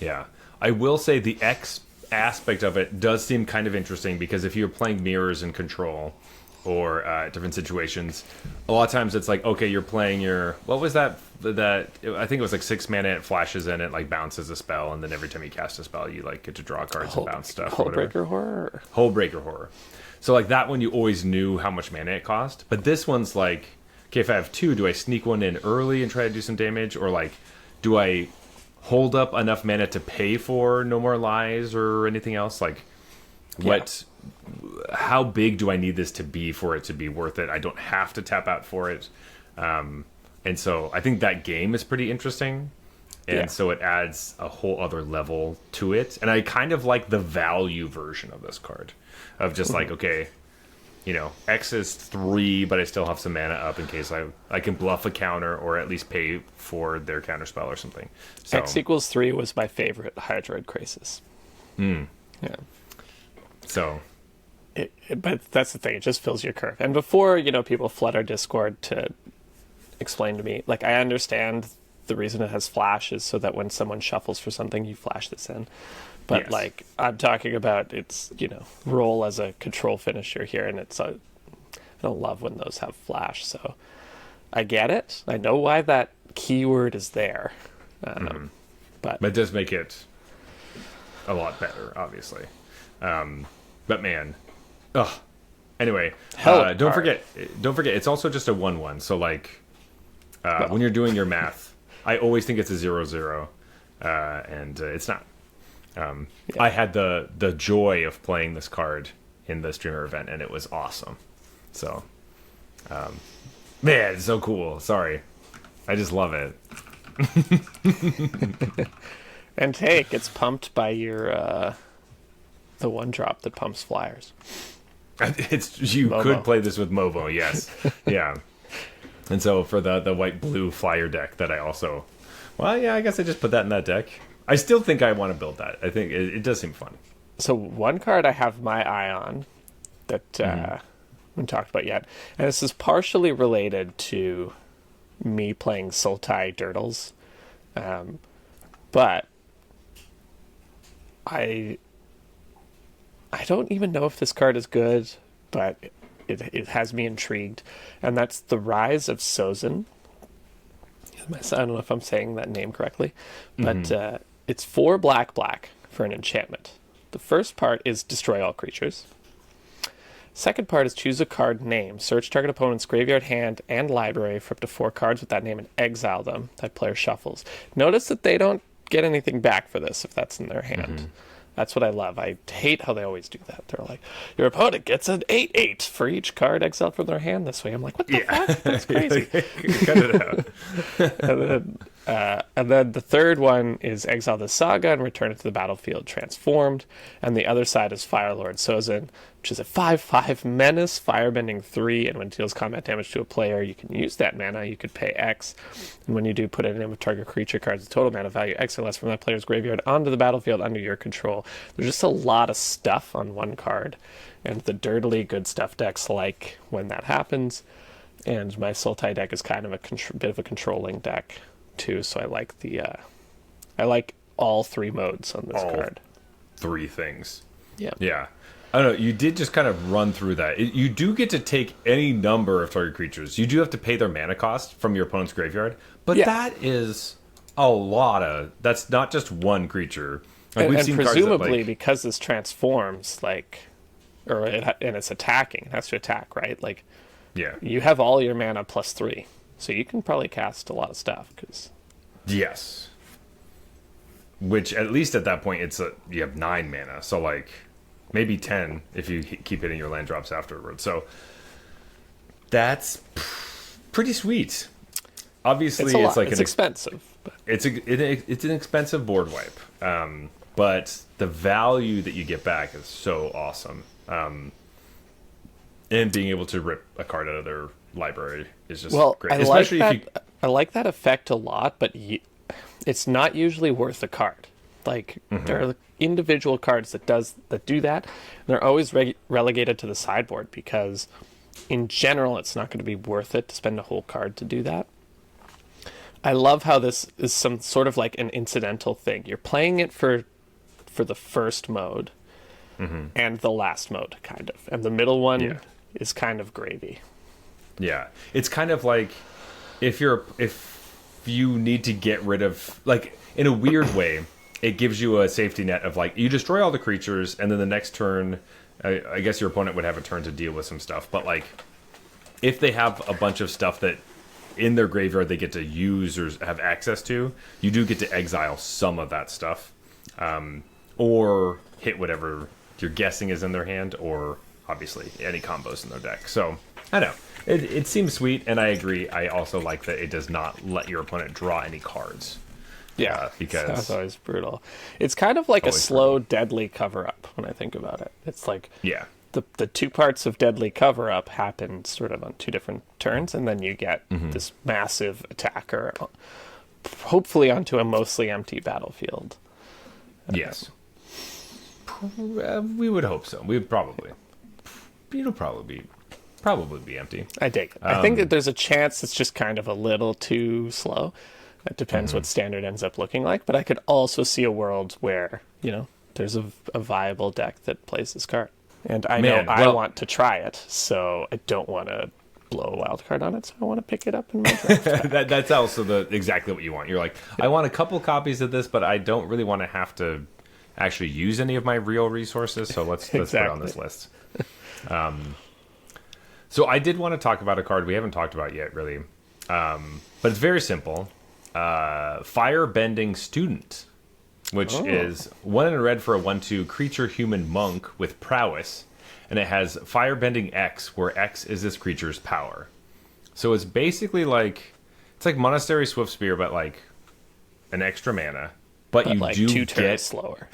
yeah, I will say the X aspect of it does seem kind of interesting, because if you're playing mirrors and control or different situations, a lot of times it's okay, you're playing your, what was that I think it was 6 mana, it flashes in, it bounces a spell, and then every time you cast a spell you get to draw cards and bounce stuff. Hullbreaker Horror. So that one you always knew how much mana it cost, but this one's okay, if I have 2, do I sneak one in early and try to do some damage, or do I hold up enough mana to pay for No More Lies or anything else? How big do I need this to be for it to be worth it? I don't have to tap out for it. And so I think that game is pretty interesting. And so it adds a whole other level to it. And I kind of like the value version of this card. Of just okay, X is 3, but I still have some mana up in case I can bluff a counter, or at least pay for their counter spell or something. So, X equals 3 was my favorite Hydroid Krasis. Yeah. So... but that's the thing, it just fills your curve. And before, people flood our Discord to explain to me, I understand the reason it has flash is so that when someone shuffles for something, you flash this in. But Yes. like I'm talking about, it's role as a control finisher here, and I don't love when those have flash. So I get it. I know why that keyword is there, but It does make it a lot better, obviously. But man, ugh. Anyway, don't forget. It's also just a 1/1. So like, when you're doing your math, I always think it's a 0/0, and it's not. I had the joy of playing this card in the streamer event, and it was awesome. So, man, it's so cool. Sorry, I just love it. And hey, it gets pumped by your the one drop that pumps flyers. You Movo. could play this with Movo, yes, yeah. And so for the white blue flyer deck that I also, well, yeah, I guess I just put that in that deck. I still think I want to build that. I think it does seem fun. So one card I have my eye on that we haven't talked about yet, and this is partially related to me playing Sultai Dirtles, but I don't even know if this card is good, but it has me intrigued, and that's the Rise of Sozin. I don't know if I'm saying that name correctly, but it's 4 black for an enchantment. The first part is destroy all creatures. Second part is choose a card name, search target opponent's graveyard, hand, and library for up to 4 cards with that name and exile them. That player shuffles. Notice that they don't get anything back for this if that's in their hand. That's what I love. I hate how they always do that. They're like, your opponent gets an 8/8 for each card exiled from their hand this way. I'm like, what the fuck? That's crazy. Cut it out. And then the third one is exile the saga and return it to the battlefield transformed. And the other side is Firelord Sozin, which is a 5/5 menace, firebending 3. And when it deals combat damage to a player, you can use that mana. You could pay X. And when you do, put it in with target creature cards, the total mana value X or less from that player's graveyard onto the battlefield under your control. There's just a lot of stuff on one card. And the dirtily good stuff decks like when that happens. And my Sultai deck is kind of a bit of a controlling deck too, so I like I like all 3 modes on this card. 3 things. Yeah. I don't know. You did just kind of run through that. You do get to take any number of target creatures. You do have to pay their mana cost from your opponent's graveyard, but that is a lot of. That's not just one creature. Like And cards that, presumably like, because this transforms, and it's attacking, it has to attack, right? Like, yeah, you have all your mana plus 3, so you can probably cast a lot of stuff. yes. Which at least at that point you have 9 mana, so like maybe 10 if you keep hitting your land drops afterwards. So that's pretty sweet. Obviously, it's like it's expensive. But... It's an expensive board wipe, but the value that you get back is so awesome. And being able to rip a card out of their library is just great. Especially I like that effect a lot, but it's not usually worth a card. Like there are individual cards that do that, and they're always relegated to the sideboard because, in general, it's not going to be worth it to spend a whole card to do that. I love how this is some sort of like an incidental thing. You're playing it for the first mode and the last mode, kind of, and the middle one is kind of gravy. Yeah, it's kind of like if you need to get rid of, like, in a weird way, it gives you a safety net of like you destroy all the creatures, and then the next turn, I guess your opponent would have a turn to deal with some stuff. But like, if they have a bunch of stuff that in their graveyard they get to use or have access to, you do get to exile some of that stuff, or hit whatever you're guessing is in their hand, or obviously any combos in their deck. So I don't know. It seems sweet, and I agree. I also like that it does not let your opponent draw any cards. Yeah, because that's always brutal. It's kind of like a slow, deadly cover-up when I think about it. It's like the 2 parts of deadly cover-up happen sort of on 2 different turns, and then you get this massive attacker, hopefully onto a mostly empty battlefield. Yes. We would hope so. It'll probably be empty. I dig it. I think that there's a chance it's just kind of a little too slow, It depends what standard ends up looking like, but I could also see a world where, there's a viable deck that plays this card. And I know I want to try it, so I don't want to blow a wild card on it, so I want to pick it up in my draft. That's also exactly what you want. You're like, I want a couple copies of this, but I don't really want to have to actually use any of my real resources, so let's put it on this list. So I did want to talk about a card we haven't talked about yet, really. But it's very simple. Firebending Student, which is 1 in red for a 1/2 creature human monk with prowess, and it has Firebending X, where X is this creature's power. So it's basically it's like Monastery Swiftspear, but like an extra mana. But you like do 2 turns get slower.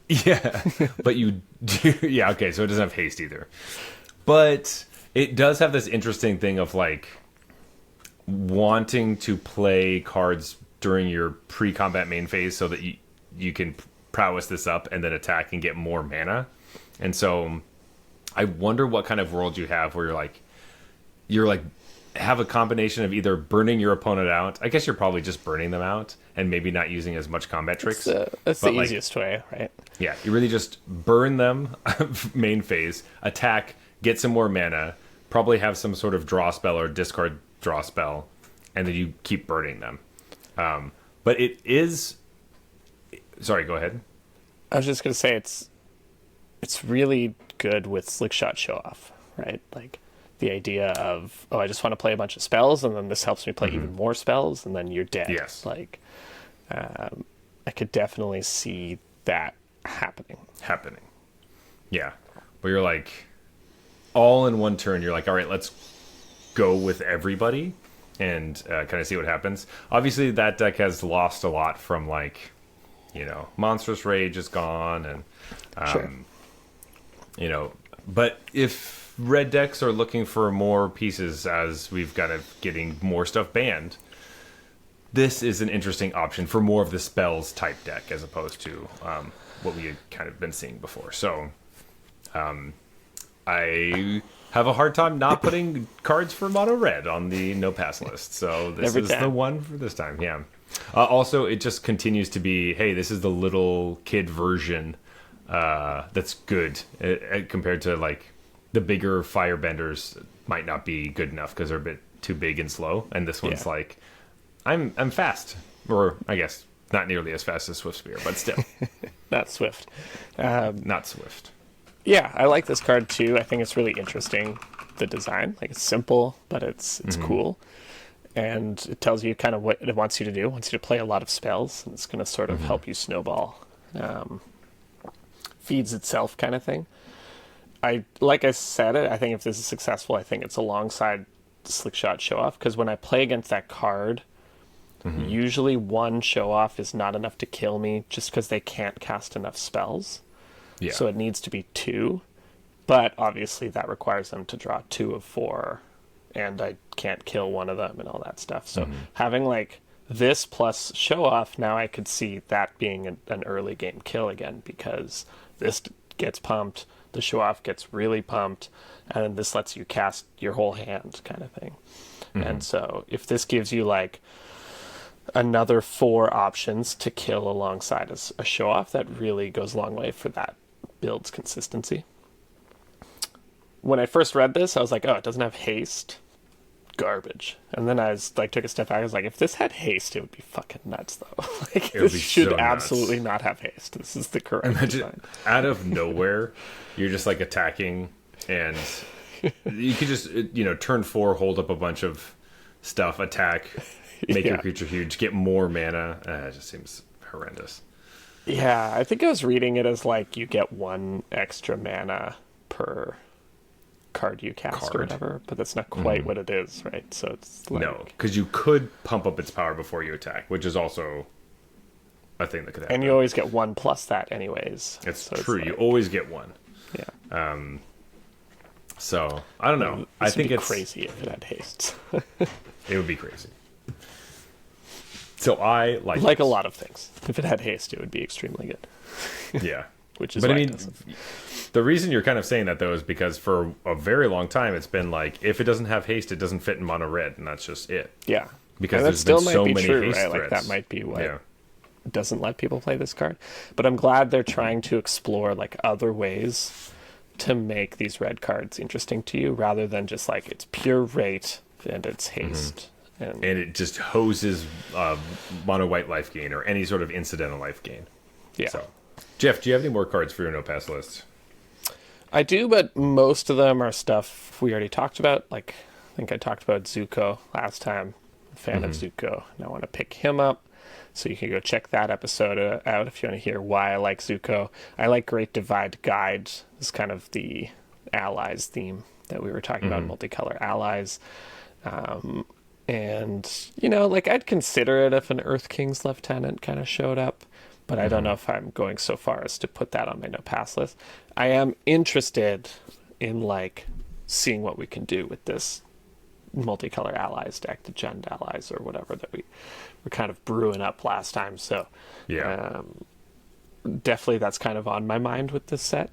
Yeah, but you do. Yeah, okay, so it doesn't have haste either. But it does have this interesting thing of like wanting to play cards during your pre-combat main phase so that you can prowess this up and then attack and get more mana. And so I wonder what kind of world you have where you're like have a combination of either burning your opponent out. I guess you're probably just burning them out and maybe not using as much combat tricks. That's the easiest way, right? Yeah, you really just burn them main phase, attack, get some more mana, probably have some sort of draw spell or discard draw spell, and then you keep burning them. But it is... Sorry, go ahead. I was just going to say it's really good with Slickshot Show Off, right? Like the idea of, I just want to play a bunch of spells, and then this helps me play even more spells, and then you're dead. Yes. Like, I could definitely see that happening. Yeah. But you're like, all in one turn, you're like, all right, let's go with everybody and kind of see what happens. Obviously, that deck has lost a lot from Monstrous Rage is gone, and Sure. But if red decks are looking for more pieces as we've got getting more stuff banned, this is an interesting option for more of the spells type deck as opposed to what we had kind of been seeing before. So I have a hard time not putting cards for mono red on the no pass list. So this is the one for this time. Yeah. Also, it just continues to be, hey, this is the little kid version that's good compared to like the bigger firebenders might not be good enough because they're a bit too big and slow. And this one's like, I'm fast, or I guess not nearly as fast as Swiftspear, but still Not Swift. not Swift. Yeah, I like this card too. I think it's really interesting, the design. Like, it's simple, but it's cool. And it tells you kind of what it wants you to do. It wants you to play a lot of spells, and it's going to sort of help you snowball. Feeds itself kind of thing. Like I said, I think if this is successful, I think it's alongside Slickshot Show Off, because when I play against that card, usually one Show Off is not enough to kill me just because they can't cast enough spells. Yeah. So it needs to be 2, but obviously that requires them to draw 2 of 4, and I can't kill one of them and all that stuff. So having like this plus Show Off, now I could see that being an early game kill again, because this gets pumped, the Show Off gets really pumped, and this lets you cast your whole hand kind of thing. And so if this gives you like another 4 options to kill alongside a Show Off, that really goes a long way for that build's consistency. When I first read this, I was like, oh, it doesn't have haste. Garbage. And then I was like, took a step back. I was like, if this had haste, it would be fucking nuts, though. Like, this should absolutely not have haste. This is the correct design. Out of nowhere, you're just like attacking, and you could just turn 4, hold up a bunch of stuff, attack, make your creature huge, get more mana. It just seems horrendous. Yeah, I think I was reading it as like you get 1 extra mana per card you cast or whatever, but that's not quite what it is, right? So it's like... No, because you could pump up its power before you attack, which is also a thing that could happen. And you always get 1 plus that anyways. It's true. You always get 1. Yeah. So, I don't know. I think it's crazy if it had haste. It would be crazy. So I like a lot of things. If it had haste, it would be extremely good. Yeah. Which is but I mean, the reason you're kind of saying that, though, is because for a very long time, it's been like, if it doesn't have haste, it doesn't fit in mono red, and that's just it. Yeah. because And that there's still been might so be many true, haste right? Like threats. that might be what Yeah. doesn't let people play this card. But I'm glad they're trying to explore like other ways to make these red cards interesting to you, rather than just like it's pure rate and it's haste. And it just hoses mono white life gain or any sort of incidental life gain. Yeah. So, Jeff, do you have any more cards for your no pass list? I do, but most of them are stuff we already talked about. Like, I think I talked about Zuko last time. I'm a fan of Zuko, and I want to pick him up. So you can go check that episode out if you want to hear why I like Zuko. I like Great Divide Guide. It's kind of the allies theme that we were talking about, multicolor allies. And, you know, like I'd consider it if an Earth King's Lieutenant kind of showed up, but I don't know if I'm going so far as to put that on my no pass list. I am interested in like seeing what we can do with this multicolor allies deck, the Gend allies or whatever that we were kind of brewing up last time. So Yeah. definitely that's kind of on my mind with this set.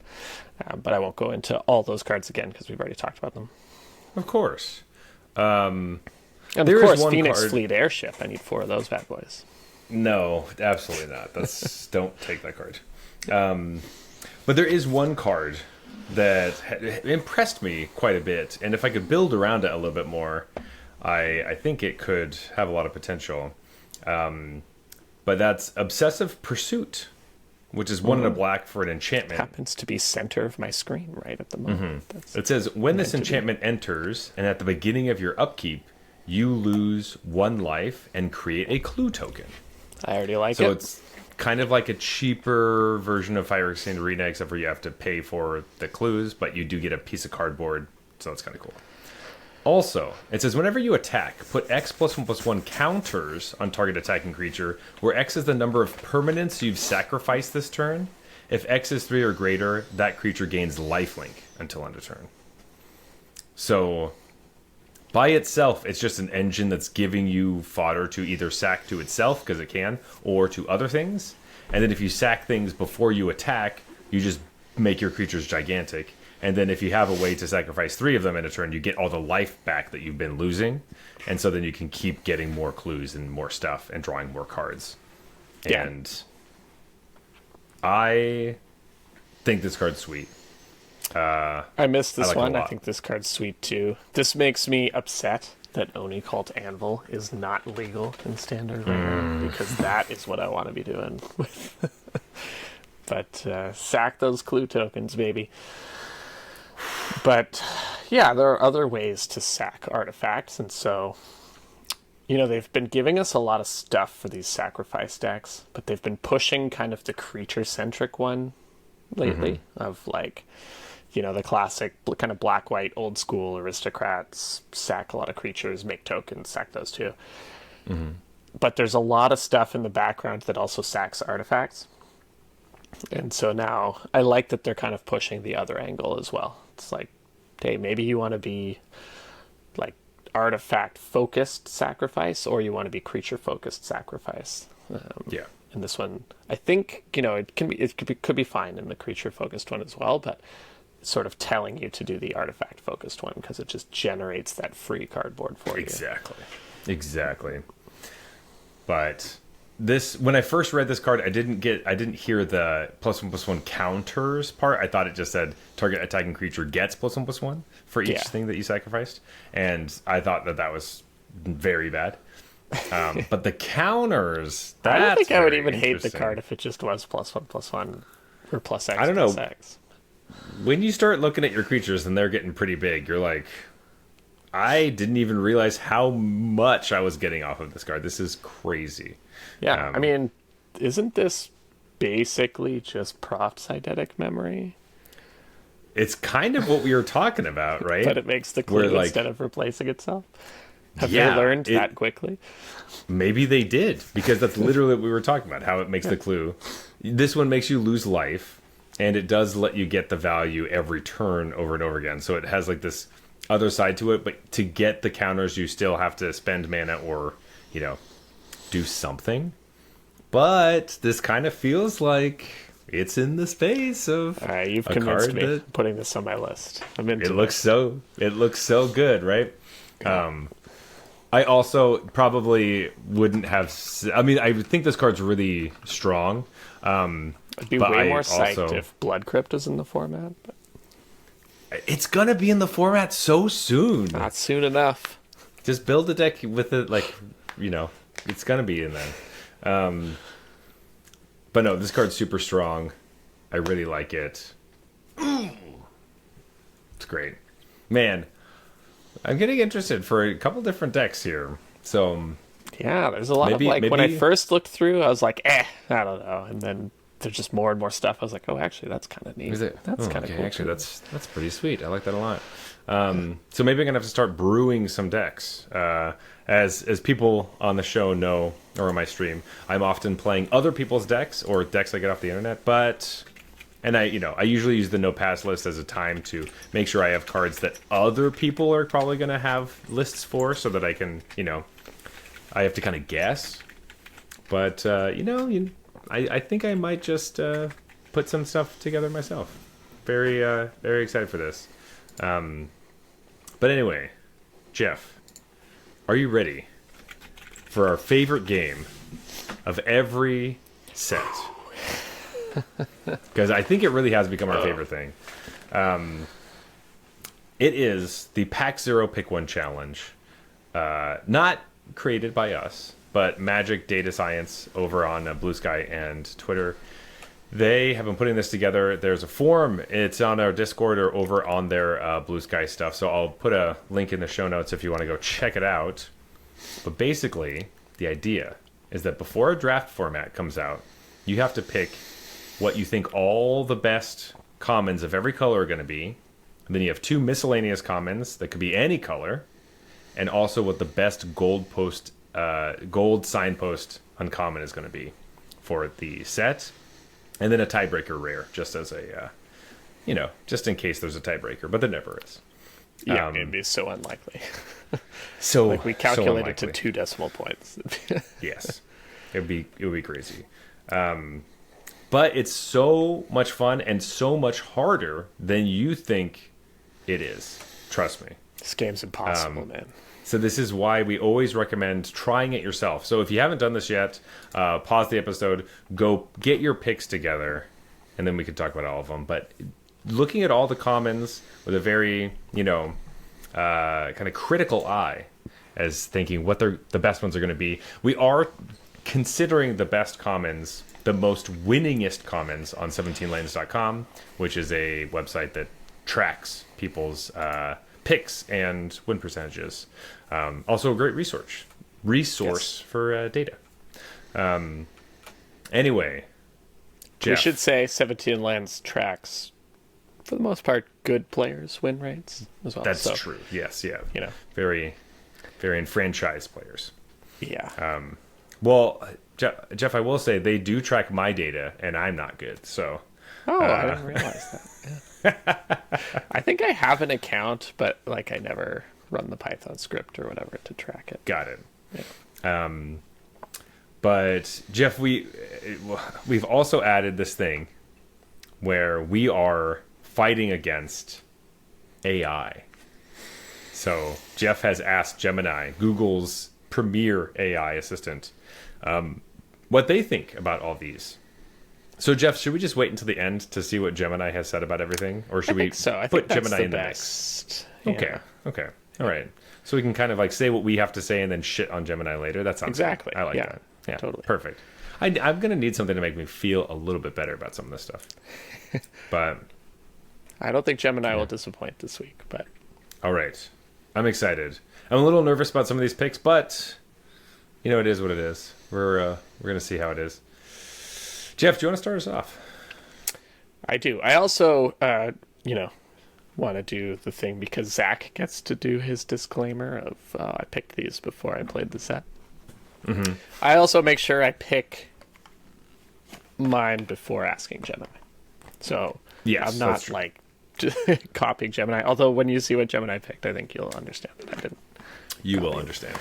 But I won't go into all those cards again because we've already talked about them. Of course. And There of is course, one Phoenix card- Fleet Airship. I need 4 of those bad boys. No, absolutely not. That's don't take that card. But there is one card that impressed me quite a bit, and if I could build around it a little bit more, I think it could have a lot of potential. But that's Obsessive Pursuit, which is 1 in a black for an enchantment. Happens to be center of my screen right at the moment. That's It says, when this meant to be. enchantment enters, and at the beginning of your upkeep, you lose 1 life and create a clue token. I already like So it. it's kind of like a cheaper version of Fire Extinct Arena, except for you have to pay for the clues, but you do get a piece of cardboard, so it's kind of cool. Also, it says whenever you attack, put X +1/+1 counters on target attacking creature, where X is the number of permanents you've sacrificed this turn. If X is 3 or greater, that creature gains lifelink until end of turn. So, by itself, it's just an engine that's giving you fodder to either sack to itself, because it can, or to other things. And then if you sack things before you attack, you just make your creatures gigantic. And then if you have a way to sacrifice 3 of them in a turn, you get all the life back that you've been losing. And so then you can keep getting more clues and more stuff and drawing more cards. Yeah. And I think this card's sweet. I missed this I like it a one. I lot. think this card's sweet too. This makes me upset that Oni Cult Anvil is not legal in Standard right now, because that is what I want to be doing. But sack those clue tokens, baby. But yeah, there are other ways to sack artifacts, and so you know they've been giving us a lot of stuff for these sacrifice decks, but they've been pushing kind of the creature-centric one lately, of like, you know, the classic kind of black-white old school aristocrats, sack a lot of creatures, make tokens, sack those too. But there's a lot of stuff in the background that also sacks artifacts. And so now I like that they're kind of pushing the other angle as well. It's like, hey, maybe you want to be like artifact focused sacrifice, or you want to be creature focused sacrifice. Yeah. And this one, I think, you know, could be fine in the creature focused one as well, but it's sort of telling you to do the artifact focused one because it just generates that free cardboard for you. Exactly. But this, when I first read this card, I didn't hear the +1/+1 counters part. I thought it just said target attacking creature gets +1/+1 for each Yeah. thing that you sacrificed, and I thought that was very bad. But the counters, I don't think I would very even hate the interesting. card if it just was +1/+1 or +X. I don't know. +X. When you start looking at your creatures and they're getting pretty big, you're like, I didn't even realize how much I was getting off of this card. This is crazy. Yeah, I mean, isn't this basically just Proft's eidetic memory? It's kind of what we were talking about, right? But it makes the Where, clue like- instead of replacing itself? Have Yeah, they learned it- that quickly? Maybe they did, because that's literally what we were talking about, how it makes the clue. This one makes you lose life, and it does let you get the value every turn over and over again. So it has like this other side to it, but to get the counters, you still have to spend mana or, you know, do something. But this kind of feels like it's in the space of You've a convinced card me. that Putting this on my list. I'm into it looks so good, right? I also probably wouldn't have. I mean, I think this card's really strong. I'd be But way I more psyched also- if Blood Crypt is in the format, but It's gonna be in the format so soon. not soon enough. Just build a deck with it, like, it's gonna be in there. But no, this card's super strong. I really like it. It's great, man. I'm getting interested for a couple different decks here. So Yeah, there's a lot Maybe- of like when I maybe- first looked through, I was like, I don't know, and then there's just more and more stuff. I was like, oh, actually, that's kind of neat. is it? That's kind of okay. cool. Actually, too. that's pretty sweet. I like that a lot. So maybe I'm gonna have to start brewing some decks. As people on the show know, or on my stream, I'm often playing other people's decks or decks I get off the internet. And I usually use the no pass list as a time to make sure I have cards that other people are probably gonna have lists for, so that I can, I have to kind of guess. But I think I might just put some stuff together myself. Very very excited for this. But anyway, Jeff, are you ready for our favorite game of every set? Because I think it really has become our favorite thing. It is the Pack Zero Pick One Challenge. Not created by us, but Magic Data Science over on Blue Sky and Twitter. They have been putting this together. There's a forum. It's on our Discord or over on their Blue Sky stuff. So I'll put a link in the show notes if you want to go check it out. But basically, the idea is that before a draft format comes out, you have to pick what you think all the best commons of every color are going to be. And then you have 2 miscellaneous commons that could be any color, and also what the best gold signpost uncommon is going to be for the set, and then a tiebreaker rare, just as a, just in case there's a tiebreaker, but there never is. Yeah, it'd be so unlikely. So Like we calculated so to unlikely. 2 decimal points. Yes, it would be crazy. But it's so much fun and so much harder than you think it is. Trust me. This game's impossible, man. So this is why we always recommend trying it yourself. So if you haven't done this yet, pause the episode, go get your picks together, and then we can talk about all of them. But looking at all the commons with a very, kind of critical eye, as thinking what the best ones are going to be. We are considering the best commons, the most winningest commons on 17lanes.com, which is a website that tracks people's picks and win percentages. Also a great resource Yes. for data. Anyway, Jeff. We should say 17 Lands tracks, for the most part, good players' win rates as well. That's So, true. Yes, yeah. You know. Very, very enfranchised players. Yeah. Well, Jeff, I will say they do track my data, and I'm not good. So I didn't realize that. Yeah. I think I have an account, but like I never run the Python script or whatever to track it. got it. Yeah. But Jeff, we've also added this thing where we are fighting against AI. So Jeff has asked Gemini, Google's premier AI assistant, what they think about all these. So Jeff, should we just wait until the end to see what Gemini has said about everything, or should I think we so. I put think that's Gemini the in the best. mix? Okay. Yeah. Okay. All right. So we can kind of like say what we have to say and then shit on Gemini later. That sounds Exactly. good. I like Yeah. that. Yeah. Totally. Perfect. I'm gonna need something to make me feel a little bit better about some of this stuff. But I don't think Gemini will disappoint this week, but all right, I'm excited. I'm a little nervous about some of these picks, but it is what it is. We're gonna see how it is. Jeff, do you want to start us off? I do. I also, want to do the thing because Zach gets to do his disclaimer of I picked these before I played the set. Mm-hmm. I also make sure I pick mine before asking Gemini. So Yes, I'm that's not true. like copying Gemini. Although when you see what Gemini picked, I think you'll understand that I didn't. You will understand.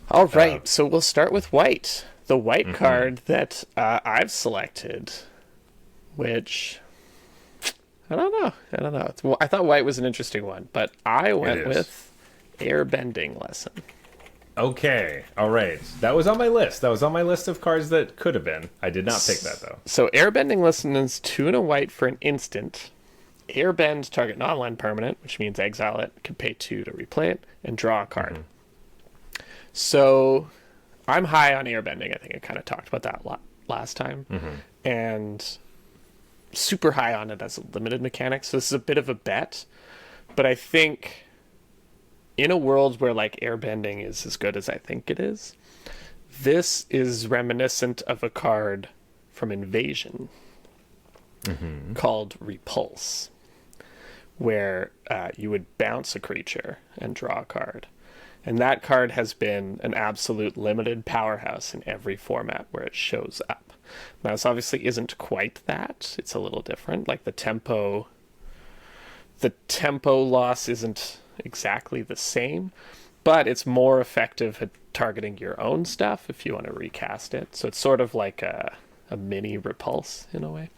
All right, so we'll start with white. The white Mm-hmm. card that I've selected, which I don't know. Well, I thought white was an interesting one, but I went is. with Airbending Lesson. Okay, all right. That was on my list. That was on my list of cards that could have been. I did not pick that though. So Airbending listens 2 and a white for an instant. Airbend target non-land permanent, which means exile it, can pay 2 to replay it, and draw a card. So I'm high on airbending. I think I kind of talked about that last time. And super high on it as a limited mechanic. So this is a bit of a bet. But I think in a world where like airbending is as good as I think it is, this is reminiscent of a card from Invasion called Repulse, where you would bounce a creature and draw a card. And that card has been an absolute limited powerhouse in every format where it shows up. Now, this obviously isn't quite that. It's a little different. Like the tempo loss isn't exactly the same, but it's more effective at targeting your own stuff if you want to recast it. So it's sort of like a mini Repulse in a way.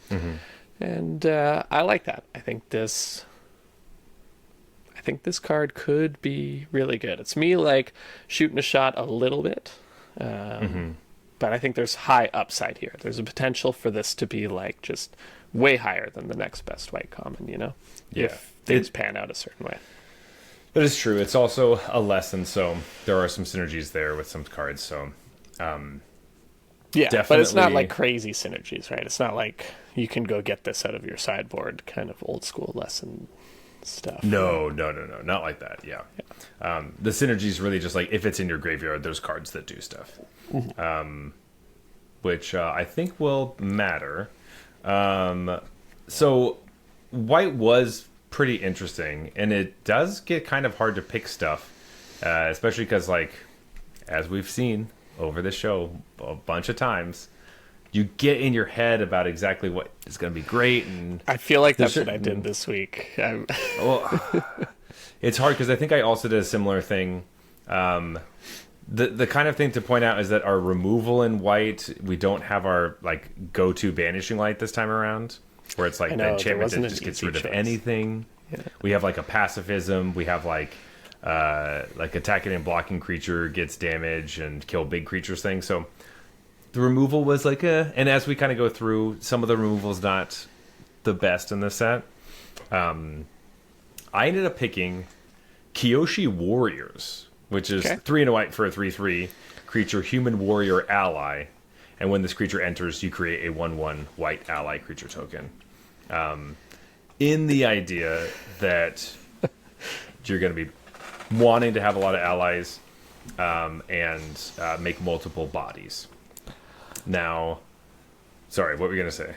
And I like that. I think this card could be really good. It's me like shooting a shot a little bit, but I think there's high upside here. There's a potential for this to be like just way higher than the next best white common, if things pan out a certain way. That is true. It's also a lesson, so there are some synergies there with some cards. So, yeah, but it's not like crazy synergies, right? It's not like you can go get this out of your sideboard, kind of old school lesson stuff. No, not like that. Yeah. The synergy is really just like if it's in your graveyard, there's cards that do stuff, which I think will matter. So white was pretty interesting, and it does get kind of hard to pick stuff, especially because, like, as we've seen over this show a bunch of times, you get in your head about exactly what is going to be great, and I feel like that's what I did this week. Well, it's hard because I think I also did a similar thing. The kind of thing to point out is that our removal in white, we don't have our like go-to banishing light this time around, where it's like the enchantment that just gets rid of anything. Yeah. We have like a pacifism. We have like attacking and blocking creature gets damage and kill big creatures thing. So the removal was like and as we kind of go through, some of the removal's not the best in this set. I ended up picking Kyoshi Warriors, which is 3 and a white for a 3/3 creature, human warrior ally. And when this creature enters, you create a 1/1 white ally creature token. In the idea that you're going to be wanting to have a lot of allies and make multiple bodies. Now, sorry, what were you going to say?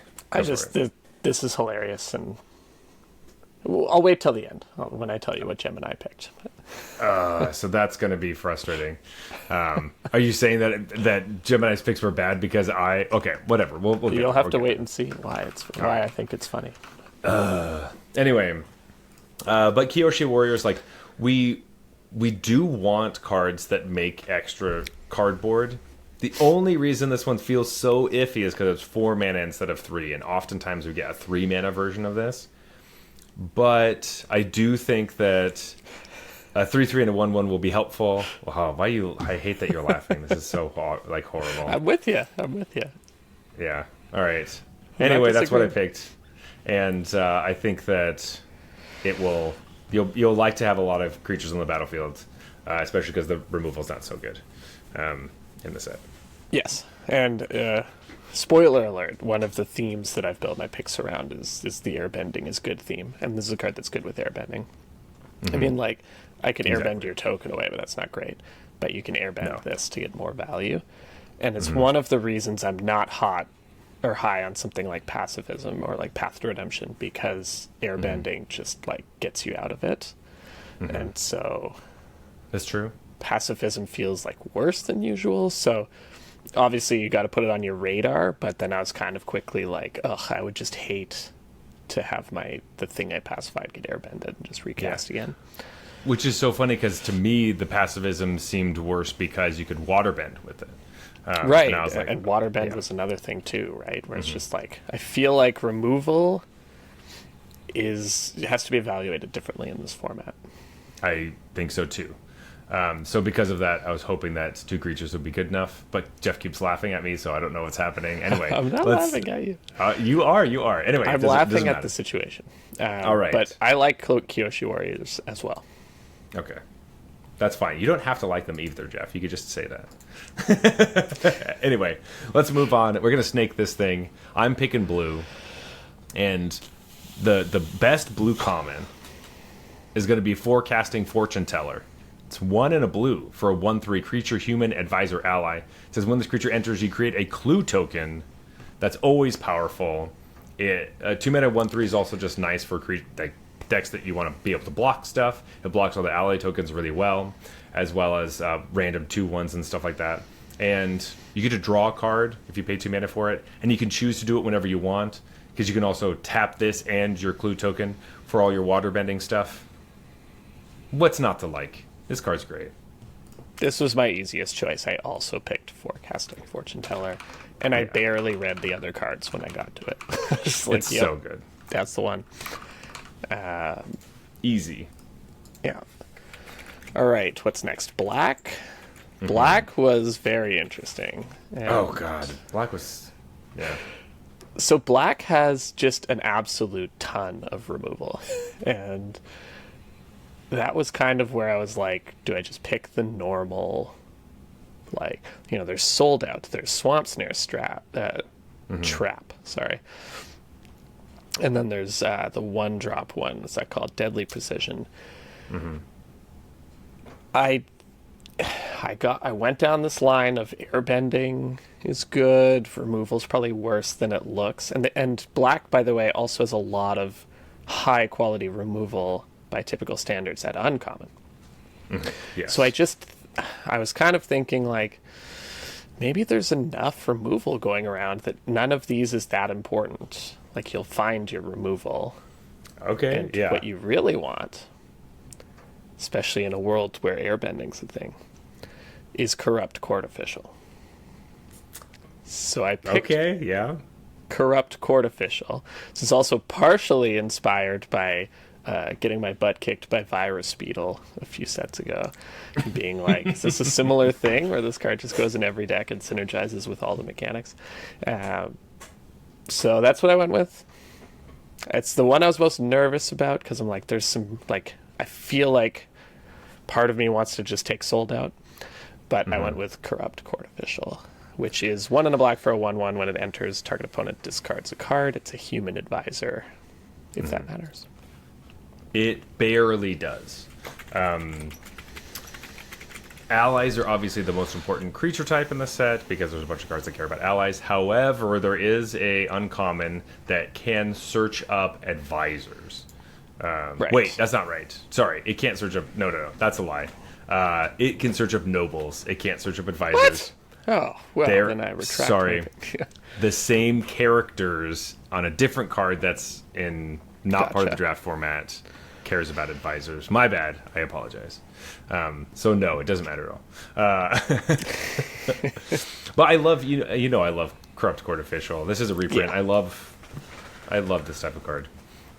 This is hilarious, and I'll wait till the end when I tell you what Gemini picked. So that's going to be frustrating. Are you saying that Gemini's picks were bad because okay, whatever. We'll You'll have to wait and see why I think it's funny. Anyway, but Kyoshi Warriors, like we do want cards that make extra cardboard. The only reason this one feels so iffy is because it's 4 mana instead of 3, and oftentimes we get a 3 mana version of this. But I do think that a 3/3 and a 1/1 will be helpful. Wow, I hate that you're laughing. This is so horrible. I'm with you. Yeah. All right. Anyway, that's what I picked, and I think that it will. You'll like to have a lot of creatures on the battlefield, especially because the removal's not so good in the set. Yes, and spoiler alert: one of the themes that I've built my picks around is the airbending is good theme, and this is a card that's good with airbending. I mean, like, I could airbend your token away, but that's not great. But you can airbend this to get more value, and it's one of the reasons I'm not hot or high on something like pacifism or like Path to Redemption, because airbending just like gets you out of it, and so that's true. Pacifism feels like worse than usual, so obviously you got to put it on your radar. But then I was kind of quickly like, I would just hate to have the thing I pacified get airbended and just recast again. Which is so funny because to me the pacifism seemed worse because you could waterbend with it. Right, and I was like, and waterbend was another thing too, right? Where it's just like, I feel like removal has to be evaluated differently in this format. I think so too. So because of that, I was hoping that 2 creatures would be good enough. But Jeff keeps laughing at me, so I don't know what's happening. Anyway, I'm not laughing at you. You are. Anyway, I'm laughing at the situation. All right. But I like Kyoshi Warriors as well. Okay. That's fine. You don't have to like them either, Jeff. You could just say that. Anyway, let's move on. We're going to snake this thing. I'm picking blue. And the best blue common is going to be Forecasting Fortune Teller. It's 1 and a blue for a 1/3 creature, human, advisor, ally. It says when this creature enters, you create a clue token that's always powerful. 2 mana 1/3 is also just nice for decks that you want to be able to block stuff. It blocks all the ally tokens really well as random 2/1s and stuff like that. And you get to draw a card if you pay 2 mana for it, and you can choose to do it whenever you want, because you can also tap this and your clue token for all your waterbending stuff. What's not to like? This card's great. This was my easiest choice. I also picked Forecasting Fortune Teller, and I barely read the other cards when I got to it. It's so good. That's the one. Easy. Yeah. All right, what's next? Black? Black was very interesting. Oh, God. Black was... Yeah. So black has just an absolute ton of removal. And that was kind of where I was like, do I just pick the normal... Like, there's Sold Out, there's Swamp Snare Trap, sorry. And then there's the 1-drop one. What's that called? Deadly Precision. Mm-hmm. I went down this line of airbending is good. Removal's probably worse than it looks. And black, by the way, also has a lot of high quality removal by typical standards at uncommon. Mm-hmm. Yes. So I was kind of thinking like, maybe there's enough removal going around that none of these is that important. Like, you'll find your removal. Okay, and yeah. what you really want, especially in a world where airbending's a thing, is Corrupt Court Official. So I picked Corrupt Court Official. This is also partially inspired by getting my butt kicked by Virus Beetle a few sets ago. Being like, is this a similar thing where this card just goes in every deck and synergizes with all the mechanics? So that's what I went with. It's the one I was most nervous about because I'm like, there's some, like, I feel like part of me wants to just take Sold Out. But I went with Corrupt Court Official, which is 1 and a black for a 1/1. When it enters, target opponent discards a card. It's a human advisor, if that matters. It barely does. Allies are obviously the most important creature type in the set because there's a bunch of cards that care about allies. However, there is a uncommon that can search up advisors. Right. Wait, that's not right. Sorry, it can't search up... No, that's a lie. It can search up nobles. It can't search up advisors. What? Oh, well, then I retract. Sorry. The same characters on a different card that's in not part of the draft format cares about advisors. My bad. I apologize. So no, it doesn't matter at all. But I love I love Corrupt Court Official. This is a reprint. Yeah. I love this type of card.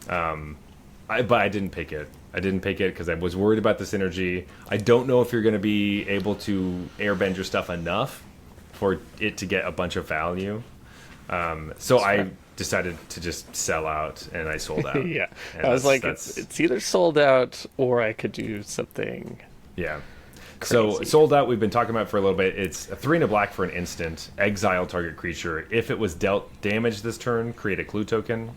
But I didn't pick it. I didn't pick it because I was worried about the synergy. I don't know if you're going to be able to airbend your stuff enough for it to get a bunch of value. So I decided to just sell out, and I sold out. Yeah, and I was like, it's either Sold Out or I could do something. Yeah. Crazy. So Sold Out, we've been talking about for a little bit. It's a 3 and a black for an instant. Exile target creature. If it was dealt damage this turn, create a clue token.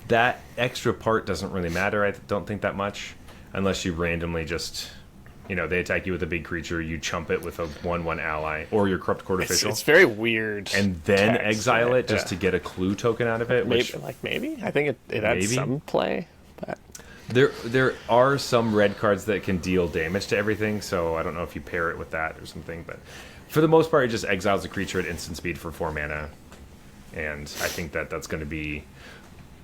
That extra part doesn't really matter, I don't think, that much, unless you randomly just, they attack you with a big creature, you chump it with a 1/1 ally, or your Corrupt Court Official. It's very weird. And then exile it just to get a clue token out of it. Maybe. I think it had some play, but there are some red cards that can deal damage to everything, so I don't know if you pair it with that or something, but for the most part, it just exiles a creature at instant speed for 4 mana, and I think that's going to be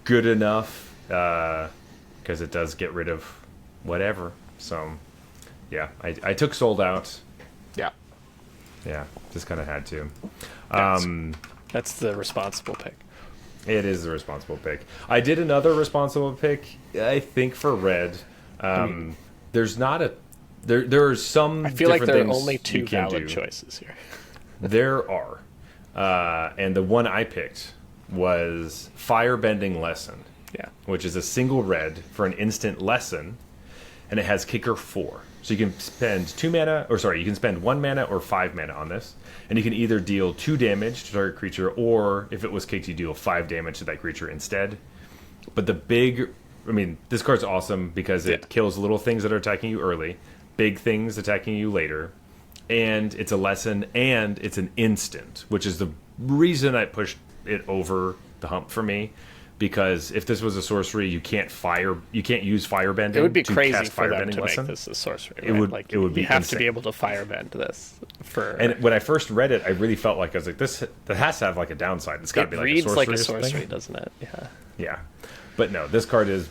good enough because it does get rid of whatever. So yeah, I took Sold Out. Yeah, just kind of had to. That's the responsible pick. It is the responsible pick. I did another responsible pick, I think, for red. There's not There are some. I feel like there are things only two you can valid do. choices here. There are, and the one I picked was Firebending Lesson, Yeah. which is a single red for an instant lesson, and it has kicker 4. So you can spend 1 mana or 5 mana on this, and you can either deal 2 damage to target creature, or if it was kicked, you deal 5 damage to that creature instead. But this card's awesome because it kills little things that are attacking you early, big things attacking you later, and it's a lesson, and it's an instant, which is the reason I pushed it over the hump for me. Because if this was a sorcery, you can't use Firebending. It would be to cast cast for them Firebending to Lesson. make this a sorcery. Right? It would be you have insane. to be able to firebend this for. And when I first read it, I really felt like I was like, that has to have like a downside. It's got to be like a sorcery. It reads like a or sorcery, something. doesn't it? Yeah. Yeah, but no, this card is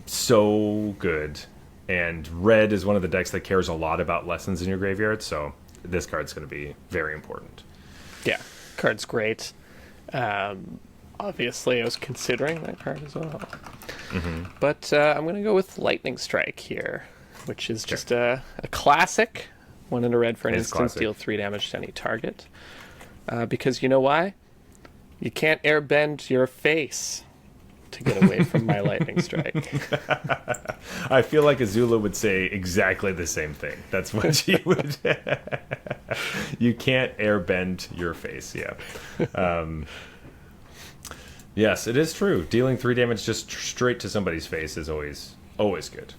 so good, and red is one of the decks that cares a lot about lessons in your graveyard. So this card's going to be very important. Yeah, card's great. Obviously, I was considering that card as well. But I'm going to go with Lightning Strike here, which is just a classic. 1 and a red for an instant, classic. deal 3 damage to any target. Because you know why? You can't airbend your face to get away from my Lightning Strike. I feel like Azula would say exactly the same thing. That's what she would. You can't airbend your face. Yeah. Yes, it is true. Dealing 3 damage just straight to somebody's face is always good.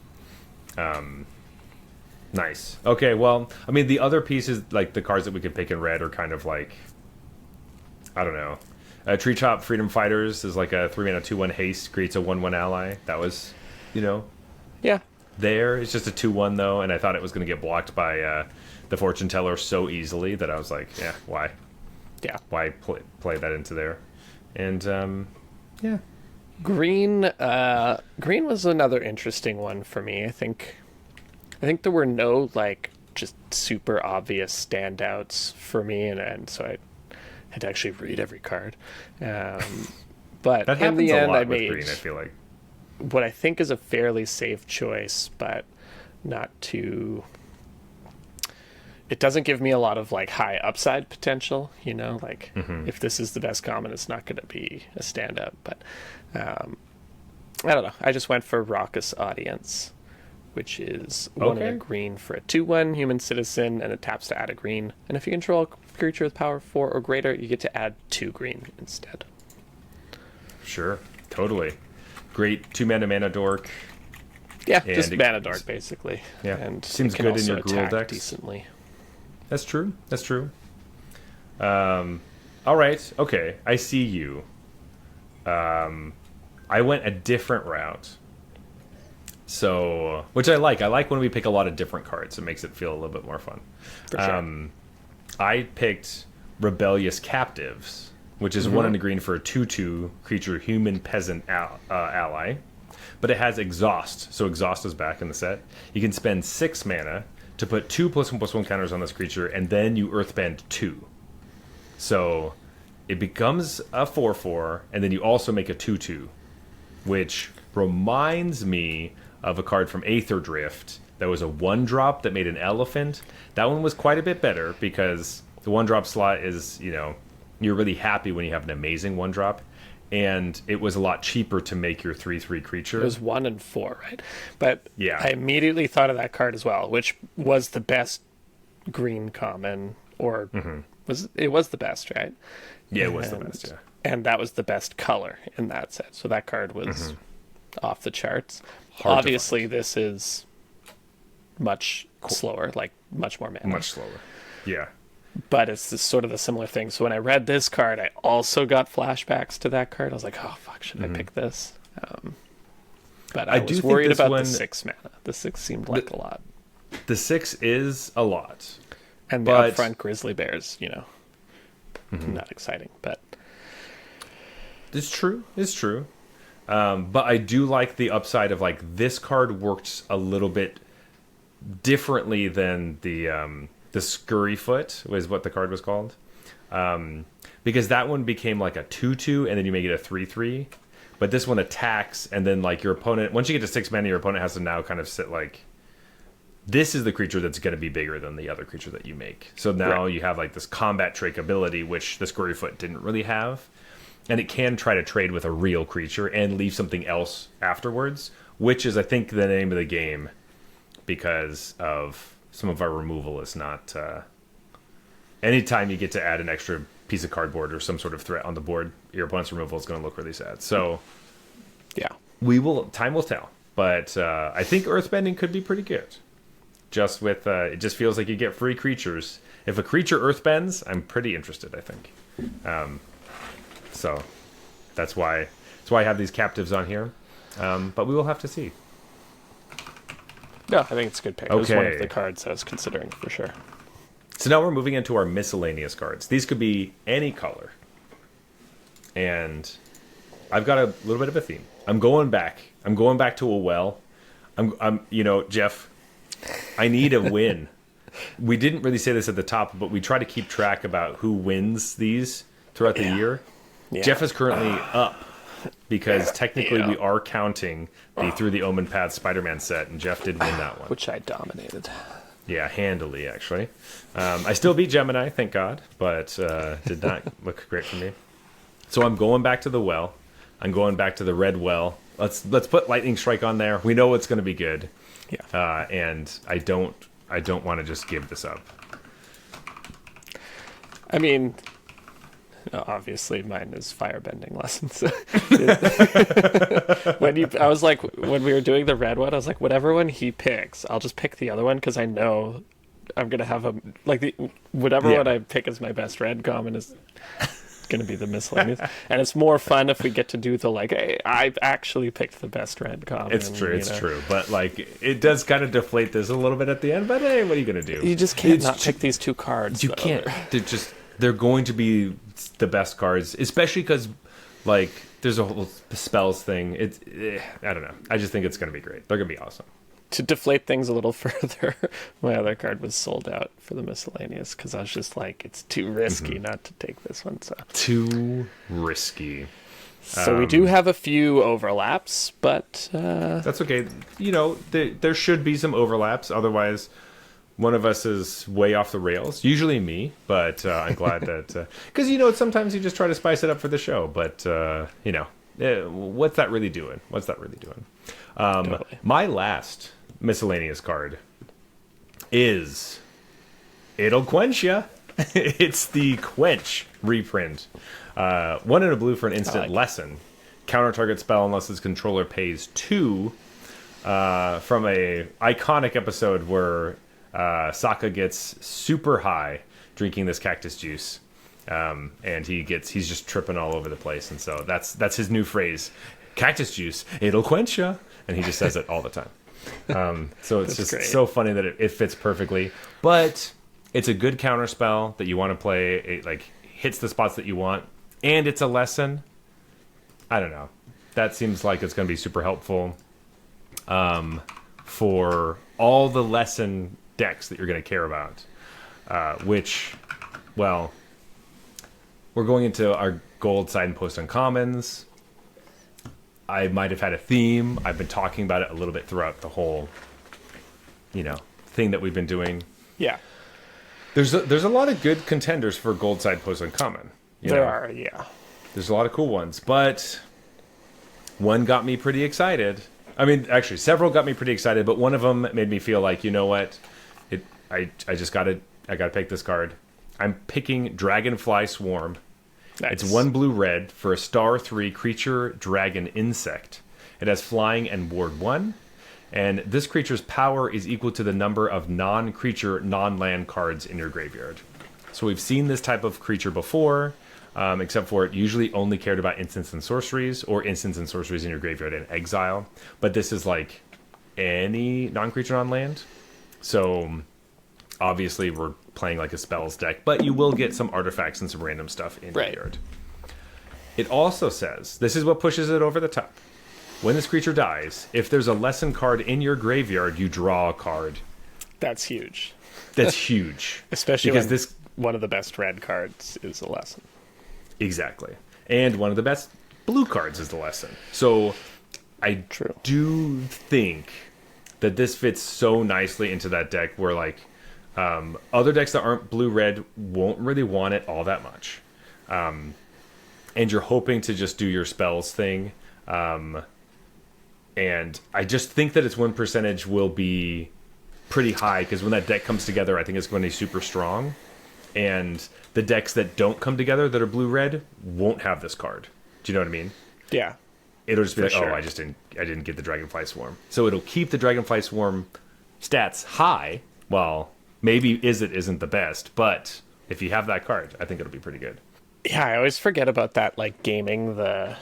Nice. Okay, well, I mean, the other pieces, like the cards that we could pick in red, are kind of like, I don't know. Tree Chop Freedom Fighters is like a 3 mana 2/1 haste, creates a 1/1 ally. That was, Yeah. there. It's just a 2/1 though, and I thought it was going to get blocked by the Fortune Teller so easily that I was like, yeah, why? Yeah. Why play that into there? And yeah, Green was another interesting one for me. I think there were no like just super obvious standouts for me, and so I had to actually read every card. But that in the happens a end, lot I with made green. I feel like what I think is a fairly safe choice, but not too. It doesn't give me a lot of like high upside potential, like if this is the best common, it's not going to be a standout. But I don't know. I just went for Raucous Audience, which is 1 and a green for a 2/1 human citizen, and it taps to add a green. And if you control a creature with power 4 or greater, you get to add 2 green instead. sure, totally great 2 mana dork. Yeah, And just it- mana dark basically. Yeah, and seems it can good in also your Gruul attack decks. decently. That's true. All right. Okay. I see you. I went a different route. So, which I like. I like when we pick a lot of different cards. It makes it feel a little bit more fun. For sure. I picked Rebellious Captives, which is 1 and a green for a 2/2 creature human peasant ally. But it has Exhaust. So Exhaust is back in the set. You can spend 6 mana to put 2+1/+1 counters on this creature, and then you Earthbend 2. So it becomes a 4/4, and then you also make a 2/2, which reminds me of a card from Aether Drift that was a 1-drop that made an elephant. That one was quite a bit better because the 1-drop slot is, you're really happy when you have an amazing 1-drop. And it was a lot cheaper to make your 3/3 creature. It was 1 and 4, right? But Yeah. I immediately thought of that card as well, which was the best green common, or was the best, right? Yeah, it was the best, yeah. And that was the best color in that set. So that card was off the charts. Hard to Obviously, this is much slower, like much more mana. Much slower. Yeah. But it's sort of the similar thing. So when I read this card, I also got flashbacks to that card. I was like, oh, fuck, should I pick this? But I do was think worried this about one- the 6 mana. The 6 seemed like a lot. The 6 is a lot. And the but- upfront Grizzly Bears, not exciting. But It's true. But I do like the upside of like this card works a little bit differently than the Scurryfoot was what the card was called, because that one became like a 2/2 and then you make it a 3/3. But this one attacks and then like your opponent, once you get to 6 mana, your opponent has to now kind of sit like this is the creature that's going to be bigger than the other creature that you make. So now you have like this combat trait ability, which the Scurryfoot didn't really have. And it can try to trade with a real creature and leave something else afterwards, which is, I think, the name of the game, because of some of our removal is not... anytime you get to add an extra piece of cardboard or some sort of threat on the board, your opponent's removal is going to look really sad. So, yeah, time will tell. But I think Earthbending could be pretty good. Just with it just feels like you get free creatures. If a creature Earthbends, I'm pretty interested, I think. So that's why I have these captives on here. But we will have to see. No, I think it's a good pick. Okay. It was one of the cards I was considering for sure. So now we're moving into our miscellaneous cards. These could be any color. And I've got a little bit of a theme. I'm going back to a well. I'm Jeff, I need a win. We didn't really say this at the top, but we try to keep track about who wins these throughout the year. Yeah. Jeff is currently up because technically we are counting the Through the Omen Path Spider-Man set, and Jeff did win that one. Which I dominated. Yeah, handily, actually. I still beat Gemini, thank God, but did not look great for me. So I'm going back to the well. I'm going back to the red well. Let's put Lightning Strike on there. We know it's going to be good. Yeah. And I don't want to just give this up. I mean, obviously mine is firebending lessons. I was like, when we were doing the red one, I was like, whatever one he picks, I'll just pick the other one because I know I'm gonna have whatever one I pick as my best red common is gonna be the miscellaneous, and it's more fun if we get to do the hey, I've actually picked the best red common. It's true, but it does kind of deflate this a little bit at the end. But hey, what are you gonna do? You just can't pick these two cards. You can't. They're going to be the best cards, especially because there's a whole spells thing. I don't know. I just think it's going to be great. They're going to be awesome. To deflate things a little further, my other card was sold out for the miscellaneous because I was just it's too risky not to take this one. So too risky. So we do have a few overlaps, but that's okay. There should be some overlaps. Otherwise, one of us is way off the rails. Usually me, but I'm glad that because sometimes you just try to spice it up for the show. But what's that really doing? Totally. My last miscellaneous card is it'll quench ya. It's the Quench reprint. 1 and a blue for an instant lesson. Counter target spell unless its controller pays 2. From a iconic episode where Sokka gets super high drinking this cactus juice, and he's just tripping all over the place, and so that's his new phrase, cactus juice, it'll quench ya, and he just says it all the time. So it's just great. So funny that it fits perfectly, but it's a good counter spell that you want to play. It hits the spots that you want, and it's a lesson. I don't know, that seems like it's going to be super helpful for all the lesson decks that you're going to care about, we're going into our gold side and post uncommons. I might have had a theme. I've been talking about it a little bit throughout the whole thing that we've been doing. Yeah, there's a lot of good contenders for gold side post uncommon. There are, yeah, there's a lot of cool ones, but one got me pretty excited. I mean, actually several got me pretty excited, but one of them made me feel like, you know what, I gotta pick this card. I'm picking Dragonfly Swarm. Nice. It's 1 blue-red for a star 3 creature dragon insect. It has flying and ward 1, and this creature's power is equal to the number of non-creature, non-land cards in your graveyard. So we've seen this type of creature before, except for it usually only cared about instants and sorceries, or instants and sorceries in your graveyard and exile. But this is any non-creature, non-land. So obviously we're playing a spells deck, but you will get some artifacts and some random stuff in your yard. It also says, this is what pushes it over the top. When this creature dies, if there's a lesson card in your graveyard, you draw a card. That's huge. That's huge. Especially because one of the best red cards is a lesson. Exactly. And one of the best blue cards is the lesson. So I do think that this fits so nicely into that deck where like other decks that aren't blue-red won't really want it all that much. And you're hoping to just do your spells thing. And I just think that its win percentage will be pretty high because when that deck comes together, I think it's going to be super strong. And the decks that don't come together that are blue-red won't have this card. Do you know what I mean? Yeah. It'll just be like, sure. oh, I didn't get the Dragonfly Swarm. So it'll keep the Dragonfly Swarm stats high. Well, maybe isn't the best, but if you have that card, I think it'll be pretty good. Yeah, I always forget about that, like gaming the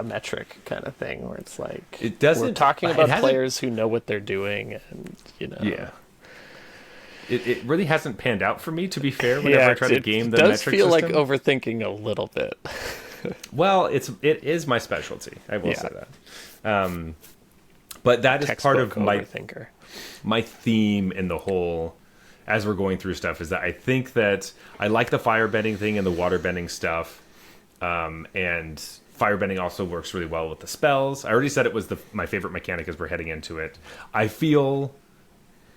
metric kind of thing, where it's like It doesn't. we're talking about players who know what they're doing, and Yeah. It really hasn't panned out for me, to be fair. Whenever I try to game the metric system, it does feel like overthinking a little bit. Well, it is my specialty. I will say that. But that is part of my theme in the whole, as we're going through stuff, is that I think that I like the firebending thing and the waterbending stuff. And firebending also works really well with the spells. I already said it was my favorite mechanic as we're heading into it. I feel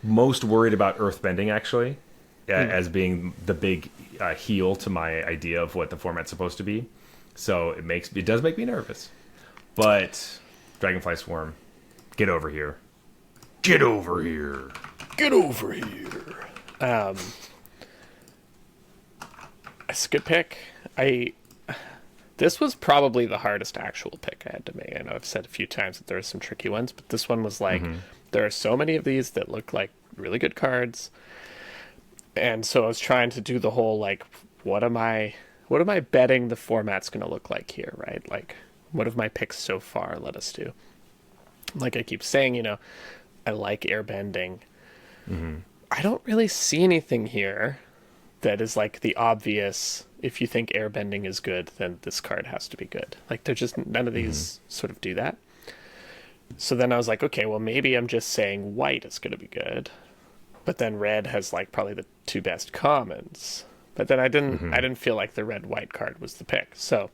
most worried about earthbending, actually, as being the big heel to my idea of what the format's supposed to be. So it does make me nervous. But Dragonfly Swarm, get over here. Get over here. Get over here. It's a good pick. This was probably the hardest actual pick I had to make. I know I've said a few times that there are some tricky ones, but this one was like, there are so many of these that look like really good cards. And so I was trying to do the whole, like, what am I betting the format's going to look like here, right? Like, what have my picks so far let us do? Like I keep saying, I like airbending. I don't really see anything here that is like the obvious, if you think airbending is good, then this card has to be good. Like, they're just, none of these sort of do that. So then I was like, okay, well, maybe I'm just saying white is going to be good. But then red has like probably the two best commons. But then I didn't feel like the red-white card was the pick. So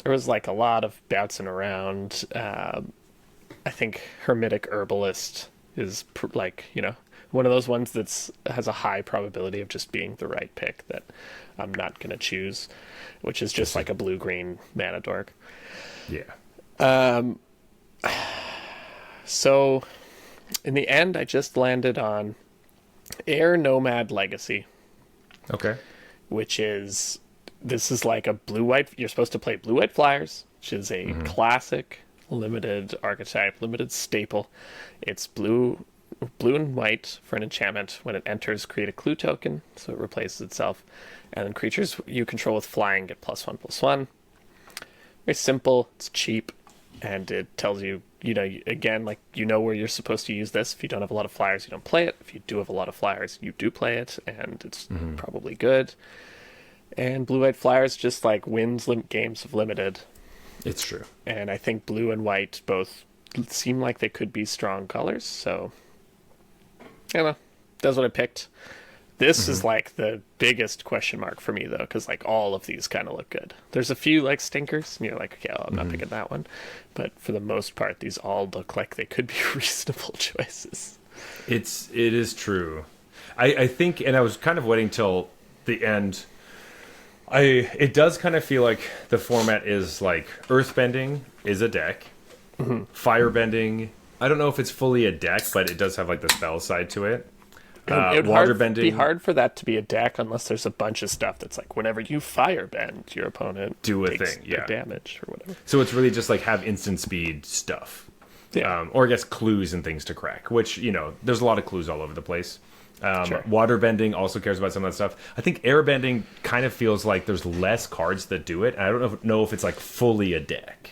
there was like a lot of bouncing around. I think Hermetic Herbalist is one of those ones has a high probability of just being the right pick that I'm not going to choose, which is just like a blue-green mana dork. Yeah. So in the end, I just landed on Air Nomad Legacy. Okay. This is like a blue-white, you're supposed to play blue-white flyers, which is a classic limited archetype, limited staple. It's blue and white for an enchantment. When it enters, create a clue token, so it replaces itself. And then creatures you control with flying get +1/+1. Very simple, it's cheap, and it tells you, again, like, where you're supposed to use this. If you don't have a lot of flyers, you don't play it. If you do have a lot of flyers, you do play it, and it's probably good. And blue-white flyers just like wins games of limited. It's true. And I think blue and white both seem like they could be strong colors, so I don't know. That's what I picked. This is like the biggest question mark for me, though, because like all of these kind of look good. There's a few like stinkers, and you're like, okay, well, I'm not picking that one. But for the most part, these all look like they could be reasonable choices. It is true. I think, and I was kind of waiting till the end. It does kind of feel like the format is like Earthbending is a deck. Firebending, I don't know if it's fully a deck, but it does have like the spell side to it. It would Waterbending, be hard for that to be a deck unless there's a bunch of stuff that's like, whenever you firebend, your opponent do a takes thing, yeah, damage or whatever. So it's really just like have instant speed stuff, or I guess clues and things to crack. Which there's a lot of clues all over the place. Sure. Waterbending also cares about some of that stuff. I think airbending kind of feels like there's less cards that do it. And I don't know if it's like fully a deck.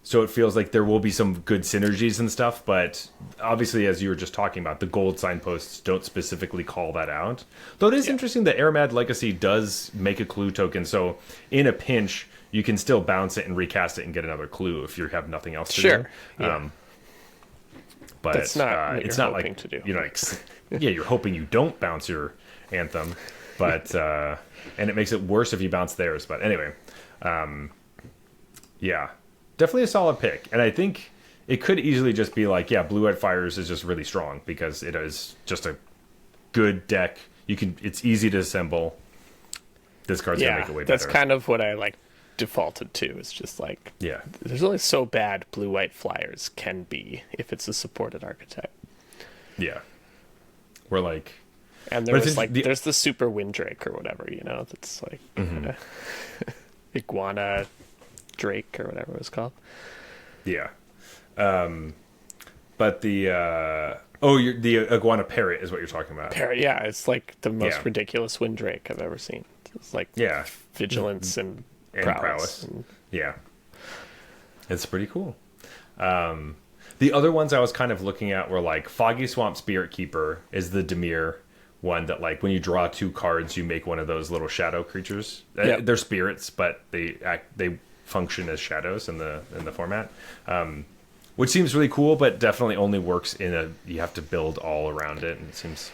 So it feels like there will be some good synergies and stuff, but obviously, as you were just talking about, the gold signposts don't specifically call that out. Though it is interesting that Airmad Legacy does make a clue token, so in a pinch, you can still bounce it and recast it and get another clue if you have nothing else to do. Yeah. But that's not it's not like to do. You're hoping you don't bounce your anthem, but and it makes it worse if you bounce theirs. But anyway, yeah. Definitely a solid pick. And I think it could easily just be like, yeah, Blue-White Fires is just really strong because it is just a good deck. It's easy to assemble. This card's gonna make it way better. That's kind of what I like defaulted to. It's just like, yeah, there's only so bad Blue-White Flyers can be if it's a supported archetype. Yeah. We're like, and there's there's the Super Windrake or whatever, that's like Iguana Drake or whatever it was called. Yeah. But the the Iguana Parrot is what you're talking about. Parrot, yeah, it's like the most ridiculous Windrake I've ever seen. It's like vigilance and prowess. Yeah. It's pretty cool. The other ones I was kind of looking at were like Foggy Swamp Spirit Keeper is the Dimir one that, like, when you draw 2 cards, you make one of those little shadow creatures. They're spirits, but they function as shadows in the format, which seems really cool, but definitely only works you have to build all around it, and it seems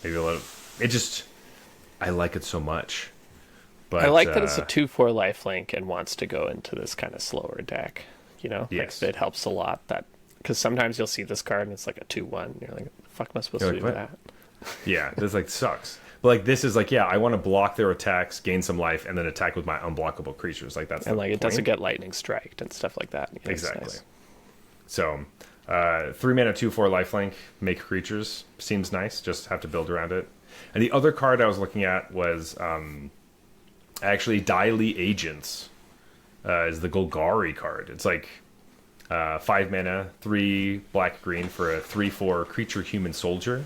maybe a little. I like it so much. But I like that it's a 2/4 lifelink and wants to go into this kind of slower deck. Yes. Like, it helps a lot because sometimes you'll see this card and it's like a 2/1. And you're like, what the fuck am I supposed to do with that? Yeah, this like sucks. But like this is like, I want to block their attacks, gain some life, and then attack with my unblockable creatures. Like that's and like the it point. doesn't get lightning striked and stuff like that. Exactly. Nice. So 3 mana 2/4 lifelink, make creatures seems nice. Just have to build around it. And the other card I was looking at was actually Daily Agents. Is the Golgari card. It's like 5 mana, 3 black green for a 3/4 creature human soldier.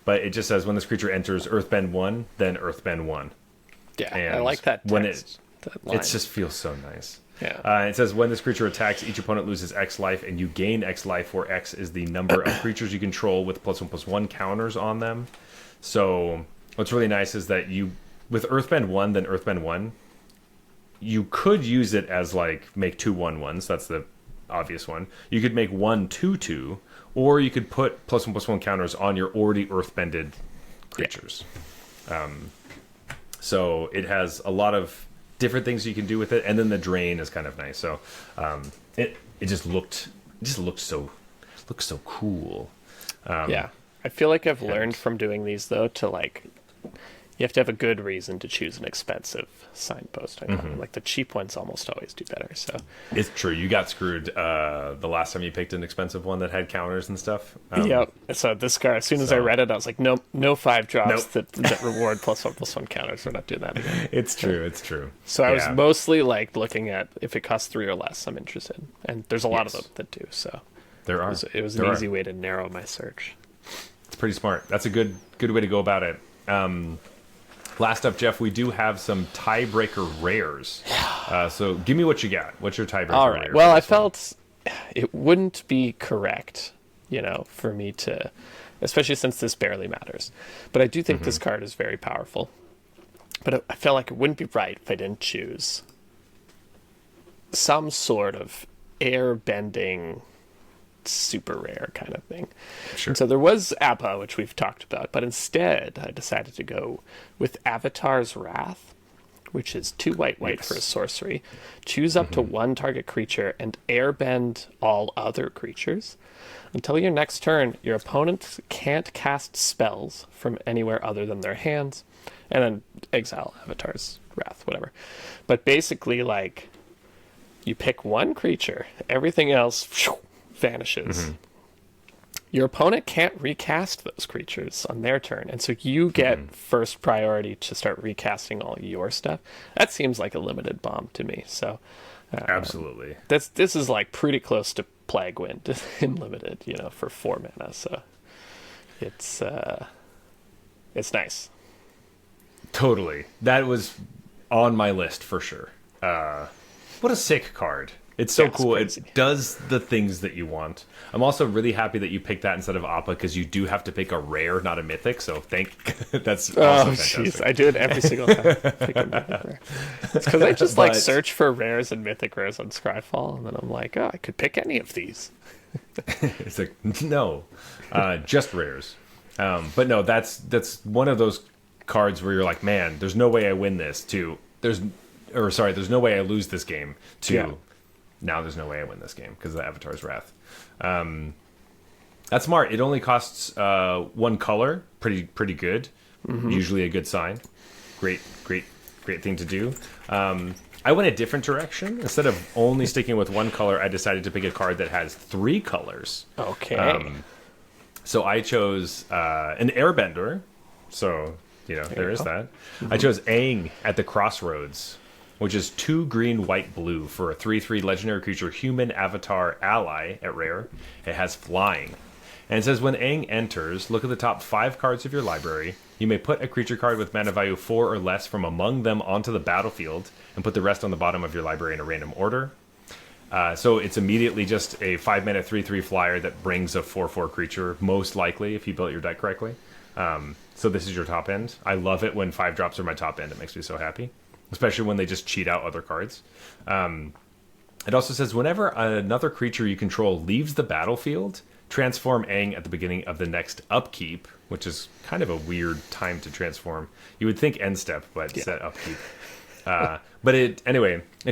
But it just says when this creature enters Earthbend 1, then Earthbend 1. Yeah, and I like that text. When it just feels so nice. Yeah. It says when this creature attacks, each opponent loses X life, and you gain X life, where X is the number of creatures you control with +1/+1 counters on them. So what's really nice is that with Earthbend 1, then Earthbend 1, you could use it as like make 2/1/1s. That's the obvious one. You could make 1/2/2, or you could put +1/+1 counters on your already Earthbended creatures. So it has a lot of different things you can do with it, and then the drain is kind of nice. So it just looked so cool. I feel like I've learned from doing these though to like. You have to have a good reason to choose an expensive signpost. Like the cheap ones almost always do better. So it's true. You got screwed the last time you picked an expensive one that had counters and stuff. Yep. So this card, as soon as I read it, I was like, no 5-drops that reward +1/+1 counters. We're not doing that again. It's true. So I was mostly like looking at if it costs 3 or less, I'm interested. And there's a lot of them that do. So there are. It was an easy way to narrow my search. It's pretty smart. That's a good way to go about it. Last up, Jeff, we do have some tiebreaker rares. So give me what you got. What's your tiebreaker All right. rare? Well, I felt it wouldn't be correct, for me to, especially since this barely matters. But I do think this card is very powerful. But I felt like it wouldn't be right if I didn't choose some sort of air-bending super rare kind of thing. Sure. And so there was Appa, which we've talked about, but instead I decided to go with Avatar's Wrath, which is 2 white for a sorcery. Choose up to 1 target creature and airbend all other creatures. Until your next turn, your opponent can't cast spells from anywhere other than their hands, and then exile Avatar's Wrath, whatever. But basically, like, you pick 1 creature, everything else vanishes. Your opponent can't recast those creatures on their turn, and so you get first priority to start recasting all your stuff. That seems like a limited bomb to me. So absolutely, this is like pretty close to Plague Wind in limited, for 4 mana. So it's nice. Totally, that was on my list for sure. What a sick card. It's so cool. Crazy. It does the things that you want. I'm also really happy that you picked that instead of Appa, because you do have to pick a rare, not a mythic. So that's also fantastic. Jeez, I do it every single time. Pick a mythic rare. It's because I just search for rares and mythic rares on Scryfall, and then I'm like, I could pick any of these. It's like, no, just rares. But no, that's one of those cards where you're like, man, there's no way I win this. There's no way I lose this game. now there's no way I win this game because of the Avatar's Wrath. That's smart. It only costs one color. Pretty good. Usually a good sign. Great thing to do. I went a different direction. Instead of only sticking with one color, I decided to pick a card that has 3 colors. Okay. So I chose an Airbender. So, there is that. I chose Aang at the Crossroads, which is 2 green, white, blue for a 3/3 legendary creature, human avatar ally at rare. It has flying. And it says when Aang enters, look at the top 5 cards of your library. You may put a creature card with mana value 4 or less from among them onto the battlefield and put the rest on the bottom of your library in a random order. So it's immediately just a 5-mana 3/3 flyer that brings a 4/4 creature, most likely, if you built your deck correctly. So this is your top end. I love it when 5 drops are my top end. It makes me so happy, especially when they just cheat out other cards. It also says whenever another creature you control leaves the battlefield, transform Aang at the beginning of the next upkeep, which is kind of a weird time to transform. You would think end step, but it's that upkeep. But it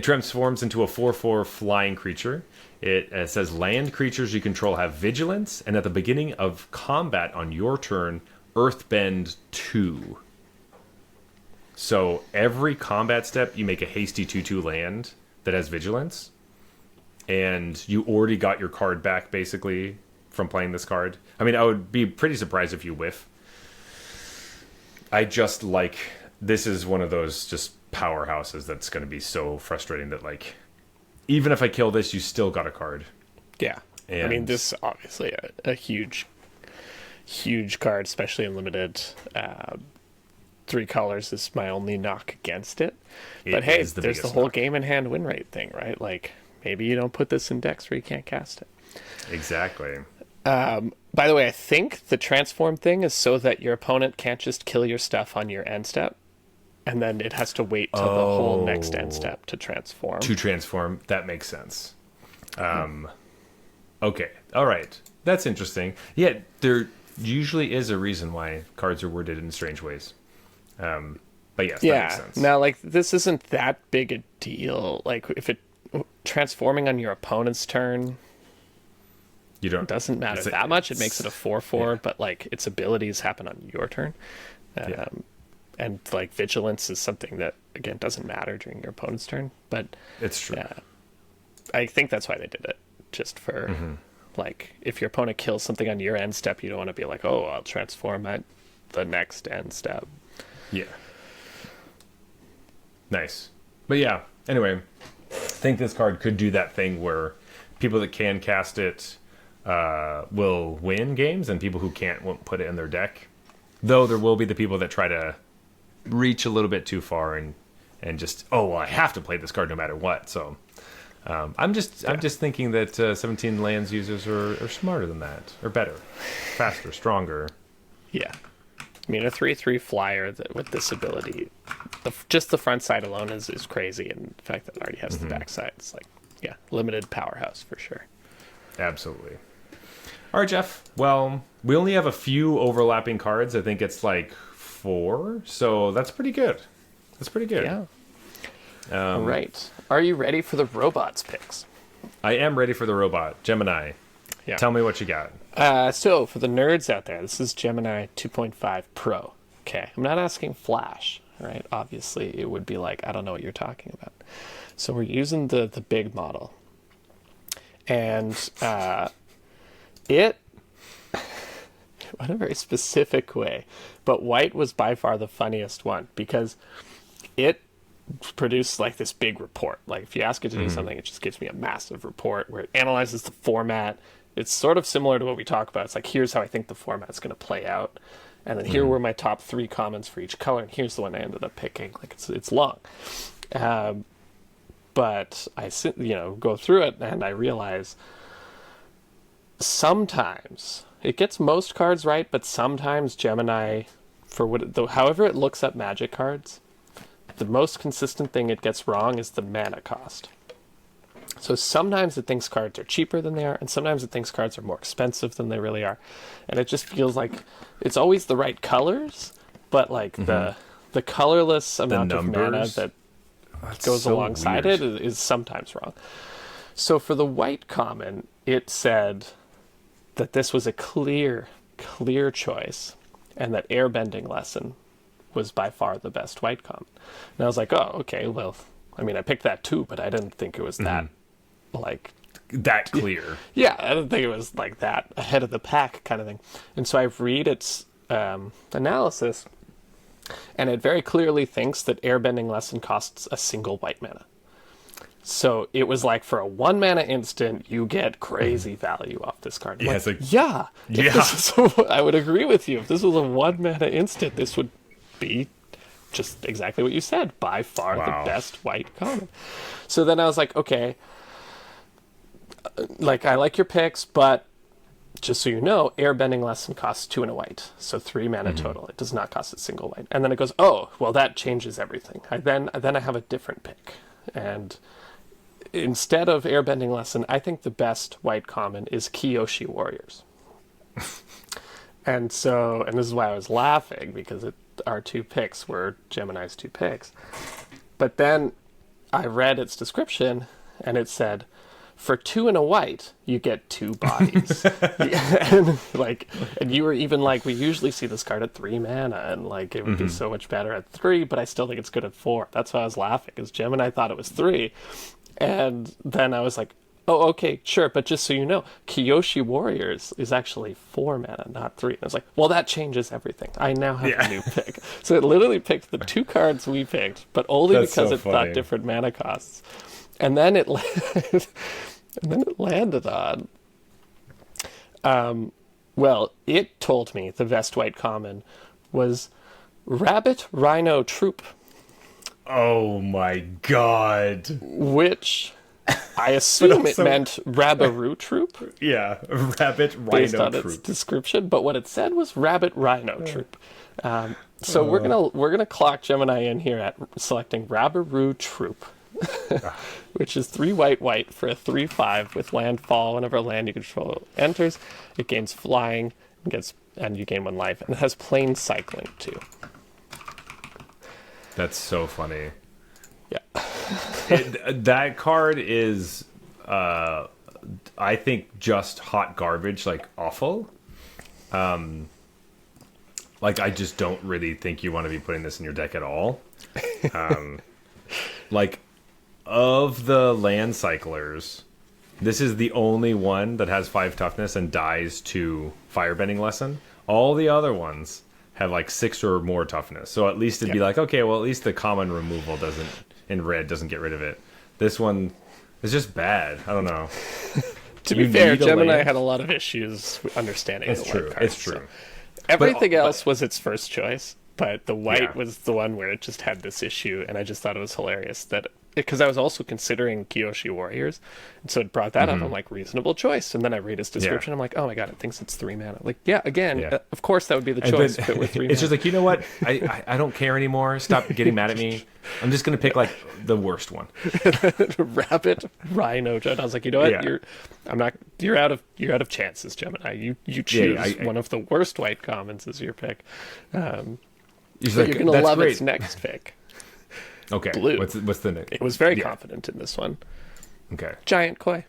transforms into a 4/4 flying creature. It says land creatures you control have vigilance, and at the beginning of combat on your turn, Earthbend 2. So every combat step, you make a hasty 2/2 land that has vigilance, and you already got your card back basically from playing this card. I mean, I would be pretty surprised if you whiff. I just this is one of those just powerhouses that's going to be so frustrating that even if I kill this, you still got a card. Yeah. And I mean, this is obviously a huge card, especially in limited. 3 colors is my only knock against it. But hey, there's the whole game in hand win rate thing, right? Maybe you don't put this in decks where you can't cast it. Exactly. By the way, I think the transform thing is so that your opponent can't just kill your stuff on your end step, and then it has to wait till the whole next end step to transform. That makes sense. Okay. All right. That's interesting. Yeah, there usually is a reason why cards are worded in strange ways. But yes, that makes sense. Now, this isn't that big a deal. If it transforming on your opponent's turn, it doesn't matter that much. It makes it a 4/4, but its abilities happen on your turn. And vigilance is something that again doesn't matter during your opponent's turn. But it's true. I think that's why they did it, just for if your opponent kills something on your end step, you don't want to be I'll transform at the next end step. Yeah. Nice. But yeah, anyway, I think this card could do that thing where people that can cast it will win games, and people who can't won't put it in their deck. Though there will be the people that try to reach a little bit too far and just, I have to play this card no matter what. So I'm just thinking that 17 lands users are smarter than that, or better, faster, stronger. Yeah. I mean, a 3/3 flyer with this ability, just the front side alone is crazy, and the fact that it already has the back side, it's limited powerhouse for sure. Absolutely. All right, Jeff. Well, we only have a few overlapping cards. I think it's 4, so that's pretty good. Yeah. All right. Are you ready for the robots picks? I am ready for the robot. Gemini. Yeah. Tell me what you got. So, for the nerds out there, this is Gemini 2.5 Pro. Okay. I'm not asking Flash, right? Obviously, it would be I don't know what you're talking about. So, we're using the big model. And it, in a very specific way, but white was by far the funniest one because it produced this big report. If you ask it to do something, it just gives me a massive report where it analyzes the format. It's sort of similar to what we talk about. It's here's how I think the format's going to play out, and then here were my top 3 comments for each color, and here's the one I ended up picking. It's long, but I go through it and I realize sometimes it gets most cards right, but sometimes Gemini, however it looks up Magic cards, the most consistent thing it gets wrong is the mana cost. So sometimes it thinks cards are cheaper than they are, and sometimes it thinks cards are more expensive than they really are. And it just feels like it's always the right colors, but the colorless amount of mana that goes alongside it is sometimes wrong. So for the white common, it said that this was a clear choice, and that Airbending Lesson was by far the best white common. And I was like, oh, okay, well, I mean, I picked that too, but I didn't think it was that, like... That clear. Yeah, I didn't think it was like that ahead of the pack kind of thing. And so I read its analysis, and it very clearly thinks that Airbending Lesson costs a single white mana. So it was like, for a 1 mana instant, you get crazy value off this card. I'm Yeah, like, it's like, yeah. yeah. I would agree with you. If this was a 1 mana instant, this would be just exactly what you said. By far the best white common. So then I was like, okay, like, I like your picks, but just so you know, Airbending Lesson costs 2 and a white, so 3 mana total. It does not cost a single white. And then it goes, oh, well, that changes everything. Then I have a different pick, and instead of Airbending Lesson, I think the best white common is Kyoshi Warriors. And this is why I was laughing, because our 2 picks were Gemini's 2 picks. But then I read its description, and it said, for 2 and a white, you get 2 bodies. and you were even like, we usually see this card at 3 mana, and like, it would be so much better at 3, but I still think it's good at 4. That's why I was laughing, because Gemini thought it was 3. And then I was like, oh, okay, sure, but just so you know, Kyoshi Warriors is actually 4 mana, not 3. And I was like, well, that changes everything. I now have a new pick. So it literally picked the 2 cards we picked, but only because it thought different mana costs. And then it landed on... well, it told me the best white common was Rabbit Rhino Troop. Oh my god. Which I assume it meant Rabaroo Troop. Yeah, Rabbit Rhino based on Troop. its description, but what it said was Rabbit Rhino Troop. So we're gonna clock Gemini in here at selecting Rabaroo Troop, which is 3 white for a 3/5 with landfall. Whenever a land you control enters, it gains flying and you gain 1 life, and it has plane cycling too. That's so funny. Yeah. That card is, I think, just hot garbage, like awful. Like, I just don't really think you want to be putting this in your deck at all. Like, of the land cyclers, this is the only one that has 5 toughness and dies to Firebending Lesson. All the other ones have like 6 or more toughness. So at least it'd be like, okay, well, at least the common removal in red doesn't get rid of it. This one is just bad. I don't know. To be fair, Gemini had a lot of issues understanding the white cards. It's true. So everything else was its first choice, but the white was the one where it just had this issue, and I just thought it was hilarious that... Because I was also considering Kyoshi Warriors, and so it brought that up. I'm like, reasonable choice. And then I read its description. I'm like, oh my god, it thinks it's 3 mana. Like, of course that would be the choice if it were 3 mana. It's just like, you know what? I don't care anymore. Stop getting mad at me. I'm just going to pick, like, the worst one. Rabbit Rhino. And I was like, you know what? You're out of chances, Gemini. You choose one of the worst white commons as your pick. But you're going to love its next pick. Okay. Blue. What's the next? It was very confident in this one. Okay. Giant Koi.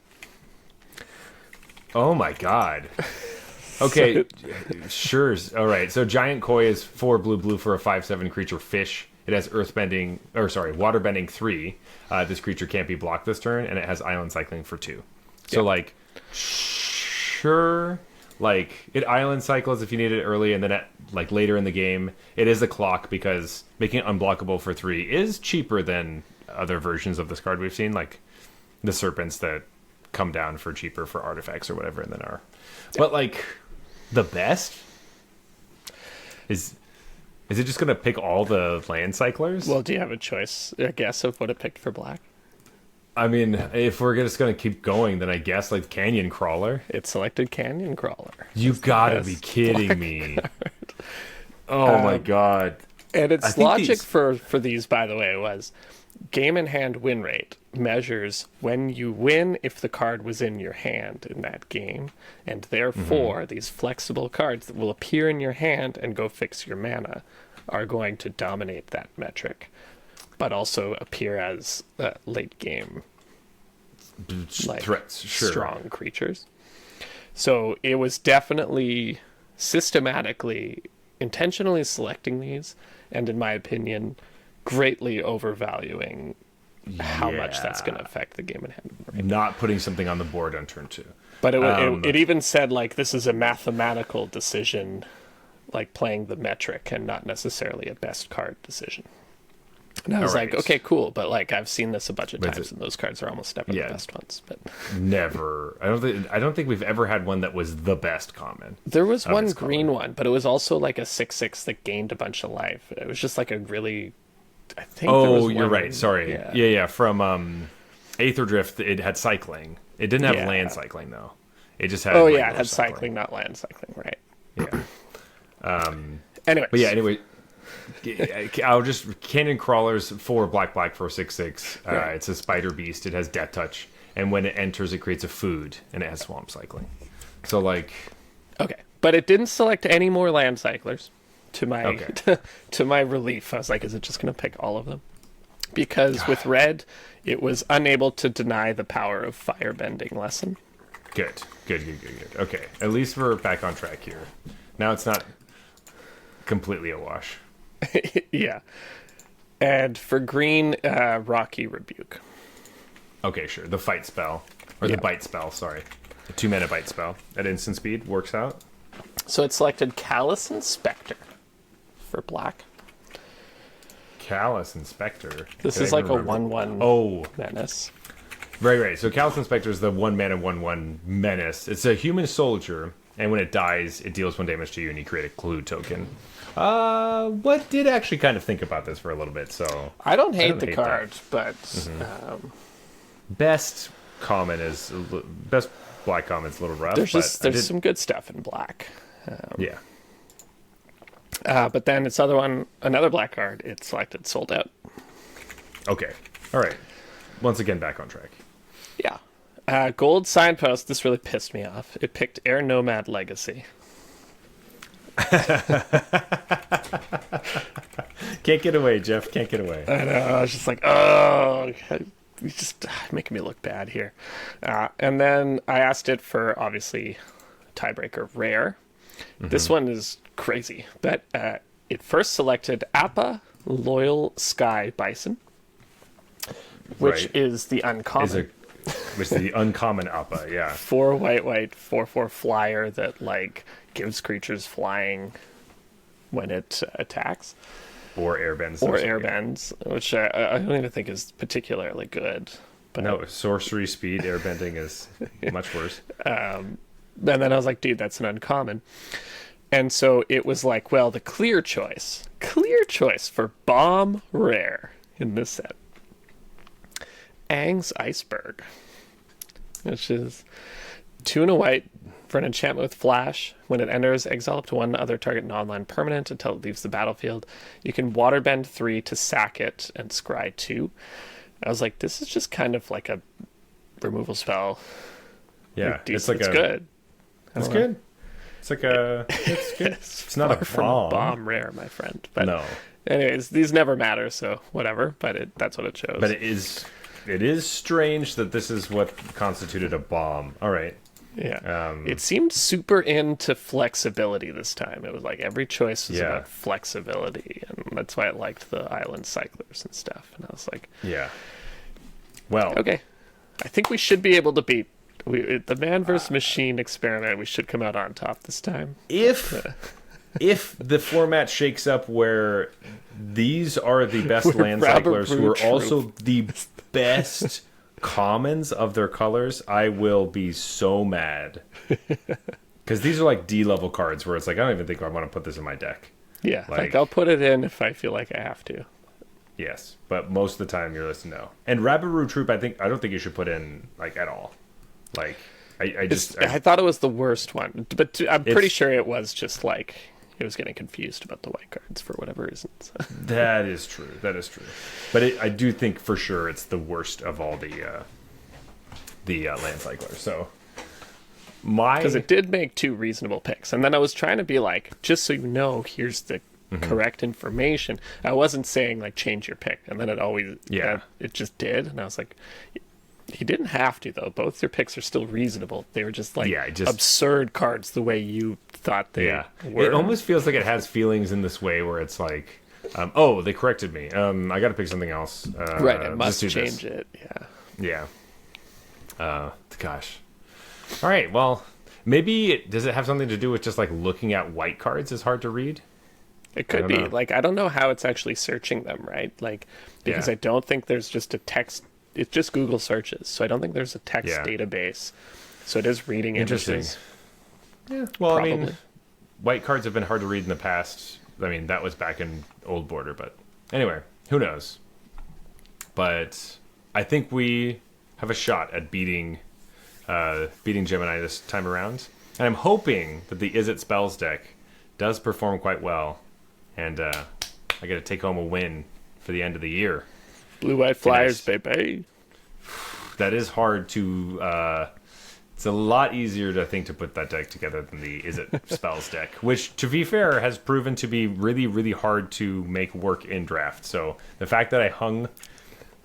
Oh my god. Okay. Sure. All right. So Giant Koi is 4 blue for a 5/7 creature fish. It has waterbending 3. This creature can't be blocked this turn, and it has island cycling for 2. So like, sure. Like, it island cycles if you need it early, and then later in the game, it is a clock, because making it unblockable for 3 is cheaper than other versions of this card we've seen, like the serpents that come down for cheaper for artifacts or whatever, and then are. But like, the best is it just gonna pick all the land cyclers? Well, do you have a choice, I guess, of what it picked for black? I mean, if we're just gonna keep going, then I guess like Canyon Crawler. It selected Canyon Crawler. You gotta be kidding me! Oh my god! And its logic for these, by the way, was game in hand win rate measures when you win if the card was in your hand in that game, and therefore these flexible cards that will appear in your hand and go fix your mana are going to dominate that metric, but also appear as late game like threats, sure. strong creatures. So it was definitely systematically, intentionally selecting these, and in my opinion, greatly overvaluing how much that's going to affect the game in hand. Right? Not putting something on the board on turn 2. But it even said, like, this is a mathematical decision, like playing the metric and not necessarily a best card decision. And I was like, okay, cool, but like I've seen this a bunch of times, and those cards are almost never the best ones. But never, I don't think we've ever had one that was the best common. There was one green one, but it was also like a 6/6 that gained a bunch of life. It was just like a really, I think. Oh, you're right. Sorry. Yeah. From Aether Drift, it had cycling. It didn't have land cycling though. It just had. Oh yeah, it had cycling, not land cycling. Right. Yeah. Anyway. But yeah. Anyway. I'll just Cannon Crawlers for black for 6/6. It's a spider beast. It has Death Touch, and when it enters, it creates a food, and it has Swamp Cycling. So like, okay, but it didn't select any more land cyclers. To my to my relief, I was like, is it just going to pick all of them? Because with red, it was unable to deny the power of Firebending Lesson. Good. Okay, at least we're back on track here. Now it's not completely a wash. Yeah. And for green, Rocky Rebuke. Okay, sure. The fight spell. Or the bite spell, sorry. The 2-mana bite spell. At instant speed works out. So it selected Callous Inspector for black. Callous Inspector. This is like a 1/1 menace. Right. So Callous Inspector is the 1-mana 1/1 menace. It's a human soldier, and when it dies, it deals 1 damage to you, and you create a clue token. What did actually kind of think about this for a little bit, so... I don't hate the card, but... Best common is... Best black common's a little rough, There's some good stuff in black. Yeah. But then its another black card, it selected Sold Out. Okay. All right. Once again, back on track. Yeah. Gold Signpost, this really pissed me off. It picked Air Nomad Legacy. Can't get away, Jeff. Can't get away. I know. I was just like, oh, you're just making me look bad here. And then I asked it for, obviously, tiebreaker rare. This one is crazy. But it first selected Appa Loyal Sky Bison, which is the uncommon. Which is the uncommon Appa, yeah. 4 white, 4/4 flyer that like gives creatures flying when it attacks. Or airbends. Which I don't even think is particularly good. But no, sorcery speed airbending is much worse. And then I was like, dude, that's an uncommon. And so it was like, well, the clear choice for bomb rare in this set. Aang's Iceberg, which is 2 and a white for an enchantment with flash. When it enters, exile up to 1 other target non-land permanent until it leaves the battlefield. You can waterbend 3 to sack it and scry 2. I was like, this is just kind of like a removal spell. Yeah, it's good. It's good. It's like it's good. It's not a bomb rare, my friend. But no. Anyways, these never matter, so whatever. But that's what it chose. But it is strange that this is what constituted a bomb. All right. Yeah. It seemed super into flexibility this time. It was like every choice was about flexibility, and that's why I liked the island cyclers and stuff. And I was like, yeah. Well, okay. I think we should be able to beat the man versus machine experiment. We should come out on top this time. If the format shakes up where these are the best land cyclers who are also the best commons of their colors, I will be so mad. Because these are like D-level cards where it's like, I don't even think I want to put this in my deck. Yeah, like I'll put it in if I feel like I have to. Yes, but most of the time you're listening no. And Rabiru Troop, I don't think you should put in like at all. Like I thought it was the worst one, but I'm pretty sure it was just like it was getting confused about the white cards for whatever reason. So. That is true. But I do think for sure it's the worst of all the land cyclers. So because it did make 2 reasonable picks, and then I was trying to be like, just so you know, here's the correct information. I wasn't saying like change your pick, and then it always it just did, and I was like, He didn't have to, though. Both your picks are still reasonable. They were just like absurd cards the way you thought they were. It almost feels like it has feelings in this way where it's like, oh, they corrected me. I got to pick something else. Right, I must change it. Yeah. Gosh. All right, well, maybe does it have something to do with just like looking at white cards is hard to read? It could be. Like, I don't know how it's actually searching them, right? Like, because I don't think there's just a text. It's just Google searches, so I don't think there's a text database. So it is reading images. Yeah, well, probably. I mean, white cards have been hard to read in the past. I mean, that was back in Old Border, but anyway, who knows? But I think we have a shot at beating Gemini this time around. And I'm hoping that the Is It Spells deck does perform quite well. And I get to take home a win for the end of the year. Blue-white flyers, baby. That is hard to... it's a lot easier, to think, to put that deck together than the Is It Spells deck. Which, to be fair, has proven to be really, really hard to make work in draft. So the fact that I hung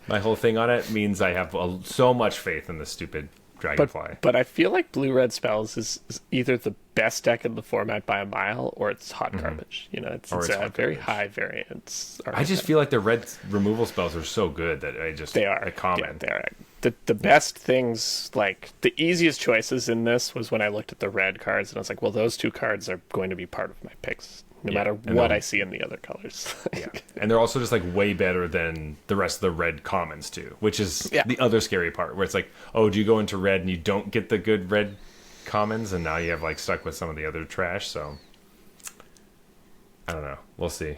my whole thing on it means I have so much faith in this stupid Dragonfly. But I feel like Blue-Red Spells is either the best deck in the format by a mile, or it's hot garbage. You know, it's a very high variance. I just feel like the red removal spells are so good that they are a comment. Yeah, they are. The best things, like the easiest choices in this was when I looked at the red cards and I was like, well, those two cards are going to be part of my picks, no matter what I see in the other colors. And they're also just like way better than the rest of the red commons too, which is the other scary part, where it's like, oh, do you go into red and you don't get the good red commons, and now you have like stuck with some of the other trash. So I don't know, we'll see.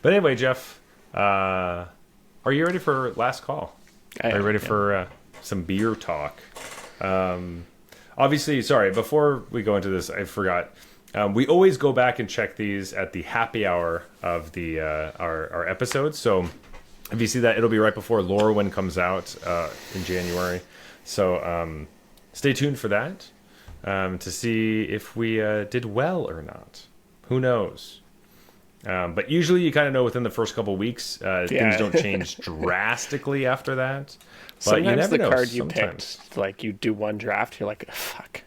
But anyway, Jeff, are you ready for last call? Are you ready for some beer talk? Obviously, sorry, before we go into this, I forgot. We always go back and check these at the happy hour of the our episodes. So if you see that, it'll be right before Lorwyn comes out in January. So stay tuned for that to see if we did well or not. Who knows? But usually you kind of know within the first couple weeks. Things don't change drastically after that. But sometimes you never the know. card you picked, like you do one draft, you're like, fuck.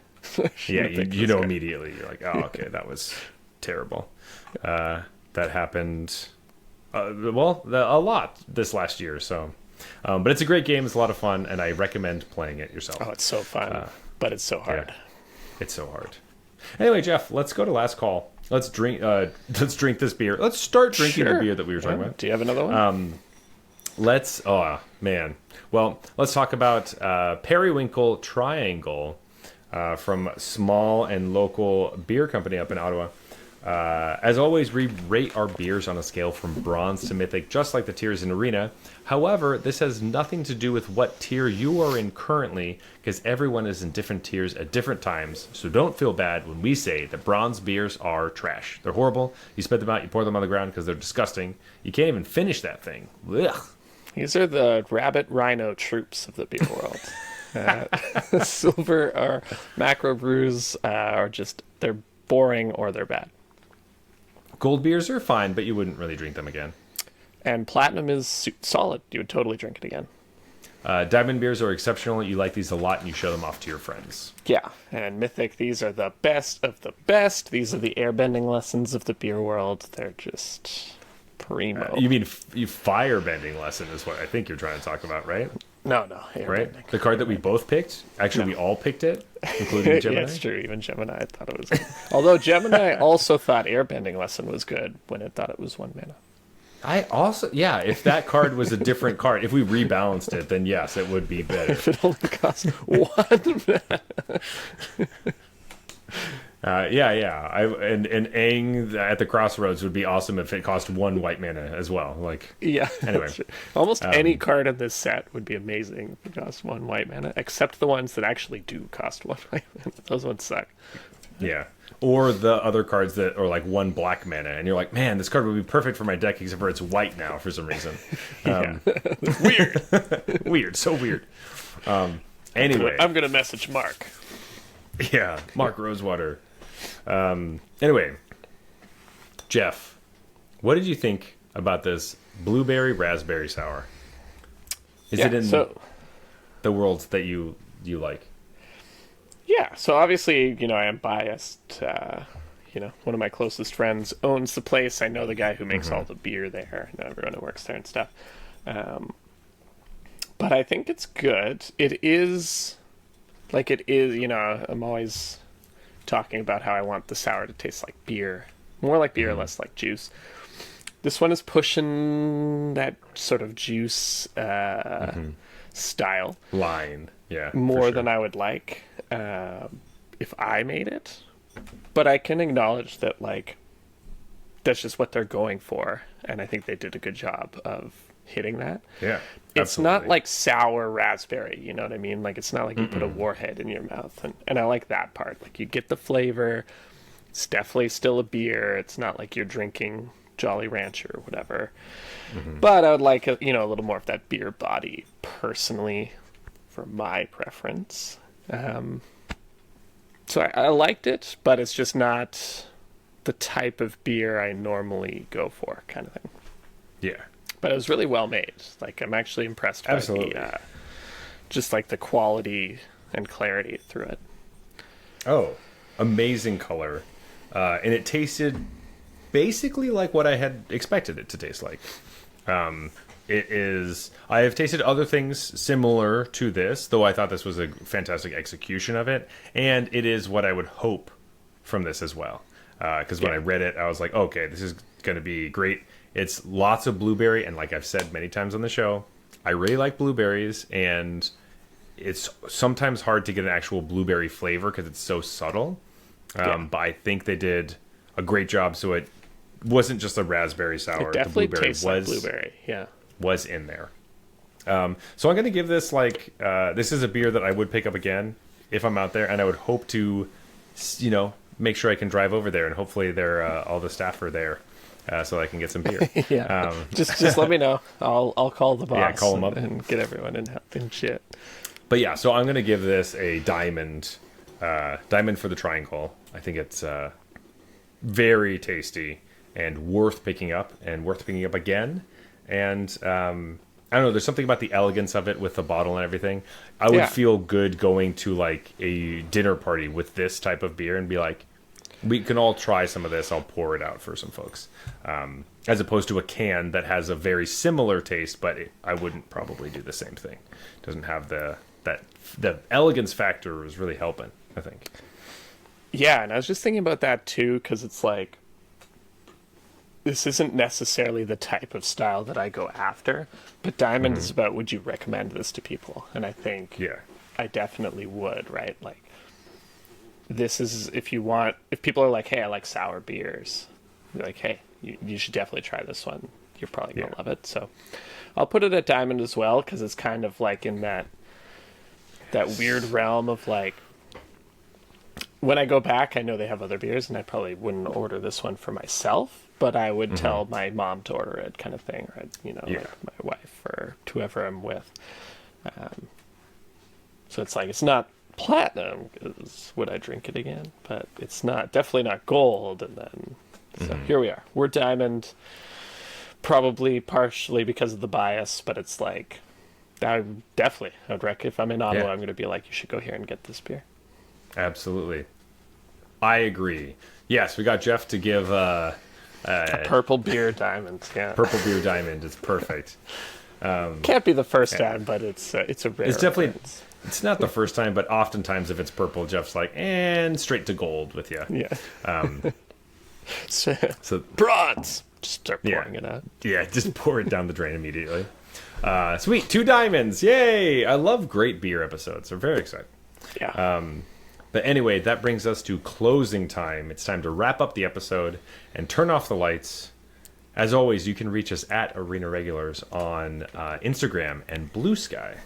Yeah, you know immediately. You're like, oh, okay, that was terrible. That happened, a lot this last year. So, but it's a great game. It's a lot of fun, and I recommend playing it yourself. Oh, it's so fun, but it's so hard. Yeah, it's so hard. Anyway, Jeff, let's go to last call. Let's drink. Let's drink this beer. Let's start drinking the beer that we were talking about. Do you have another one? Let's. Oh man. Well, let's talk about Periwinkle Triangle. From small and local beer company up in Ottawa. As always, we rate our beers on a scale from bronze to mythic, just like the tiers in Arena. However, this has nothing to do with what tier you are in currently, because everyone is in different tiers at different times. So don't feel bad when we say that bronze beers are trash. They're horrible. You spit them out, you pour them on the ground because they're disgusting. You can't even finish that thing. Ugh. These are the rabbit rhino troops of the beer world. Silver or macro brews are just, they're boring or they're bad. Gold beers are fine, but you wouldn't really drink them again. And platinum is solid. You would totally drink it again. Diamond beers are exceptional. You like these a lot and you show them off to your friends. Yeah, and mythic, these are the best of the best. These are the airbending lessons of the beer world. They're just primo. You mean firebending lesson is what I think you're trying to talk about, right? No, right? The card that we both picked? Actually, we all picked it, including Gemini? Yeah, it's true. Even Gemini thought it was good. Although Gemini also thought Airbending Lesson was good when it thought it was 1 mana. I also, if that card was a different card, if we rebalanced it, then yes, it would be better. If it only cost 1 mana. And Aang at the Crossroads would be awesome if it cost 1 white mana as well. Like, anyway, almost any card in this set would be amazing if it cost 1 white mana, except the ones that actually do cost 1 white mana. Those ones suck. Yeah, or the other cards that are like 1 black mana, and you're like, man, this card would be perfect for my deck, except for it's white now for some reason. Weird, so weird. Anyway, I'm gonna message Mark. Yeah, Mark Rosewater. Anyway, Jeff, what did you think about this blueberry raspberry sour? Is it in? the worlds that you like. Yeah, so obviously, I am biased. One of my closest friends owns the place. I know the guy who makes all the beer there. I know everyone who works there and stuff. But I think it's good. It is, I'm always talking about how I want the sour to taste like beer. More like beer, less like juice. This one is pushing that sort of juice style. Line, yeah. More sure. than I would like if I made it. But I can acknowledge that, that's just what they're going for. And I think they did a good job of hitting that. Yeah. It's not like sour raspberry, you know what I mean? It's not like you put a warhead in your mouth. And I like that part. You get the flavor. It's definitely still a beer. It's not like you're drinking Jolly Rancher or whatever. But I would like a little more of that beer body personally for my preference. So I liked it, but it's just not the type of beer I normally go for, kind of thing. Yeah. But it was really well made. I'm actually impressed by the just the quality and clarity through it. Oh, amazing color. And it tasted basically like what I had expected it to taste like. I have tasted other things similar to this, though I thought this was a fantastic execution of it. And it is what I would hope from this as well. Because when I read it, I was like, okay, this is going to be great. It's lots of blueberry. And like I've said many times on the show, I really like blueberries. And it's sometimes hard to get an actual blueberry flavor because it's so subtle. But I think they did a great job. So it wasn't just a raspberry sour. It definitely the blueberry tastes like blueberry. Yeah. Was in there. So I'm going to give this this is a beer that I would pick up again if I'm out there, and I would hope to, make sure I can drive over there, and hopefully all the staff are there, so I can get some beer. Yeah. Just let me know. I'll call the boss. Yeah, call him up and get everyone in shit. But yeah, so I'm going to give this a diamond for the triangle. I think it's very tasty and worth picking up again. And I don't know, there's something about the elegance of it with the bottle and everything. I would feel good going to a dinner party with this type of beer and be like, we can all try some of this. I'll pour it out for some folks. As opposed to a can that has a very similar taste, but I wouldn't probably do the same thing. It doesn't have the elegance factor is really helping, I think. Yeah, and I was just thinking about that too, because it's this isn't necessarily the type of style that I go after, but Diamond is about, would you recommend this to people? And I think I definitely would, right? This is, if people are like, hey, I like sour beers, you're like, hey, you should definitely try this one. You're probably going to love it. So I'll put it at Diamond as well, because it's kind of in that weird realm of when I go back, I know they have other beers, and I probably wouldn't order this one for myself, but I would tell my mom to order it, kind of thing, right? My wife or whoever I'm with. So it's not platinum, because would I drink it again? But it's definitely not gold. And then, so here we are. We're Diamond, probably partially because of the bias, but it's I would reckon if I'm in Ottawa, I'm going to be like, you should go here and get this beer. Absolutely. I agree. Yes, we got Jeff to give a purple beer diamond. Yeah. Purple beer diamond. It's perfect. Can't be the first time, but it's a rare. It's definitely reference. It's not the first time, but oftentimes if it's purple, Jeff's like, and straight to gold with you. Yeah. So bronze. Just start pouring it out. Yeah, just pour it down the drain immediately. Sweet, 2 diamonds. Yay! I love great beer episodes. We're very excited. Yeah. But anyway, that brings us to closing time. It's time to wrap up the episode and turn off the lights. As always, you can reach us at Arena Regulars on Instagram and Blue Sky.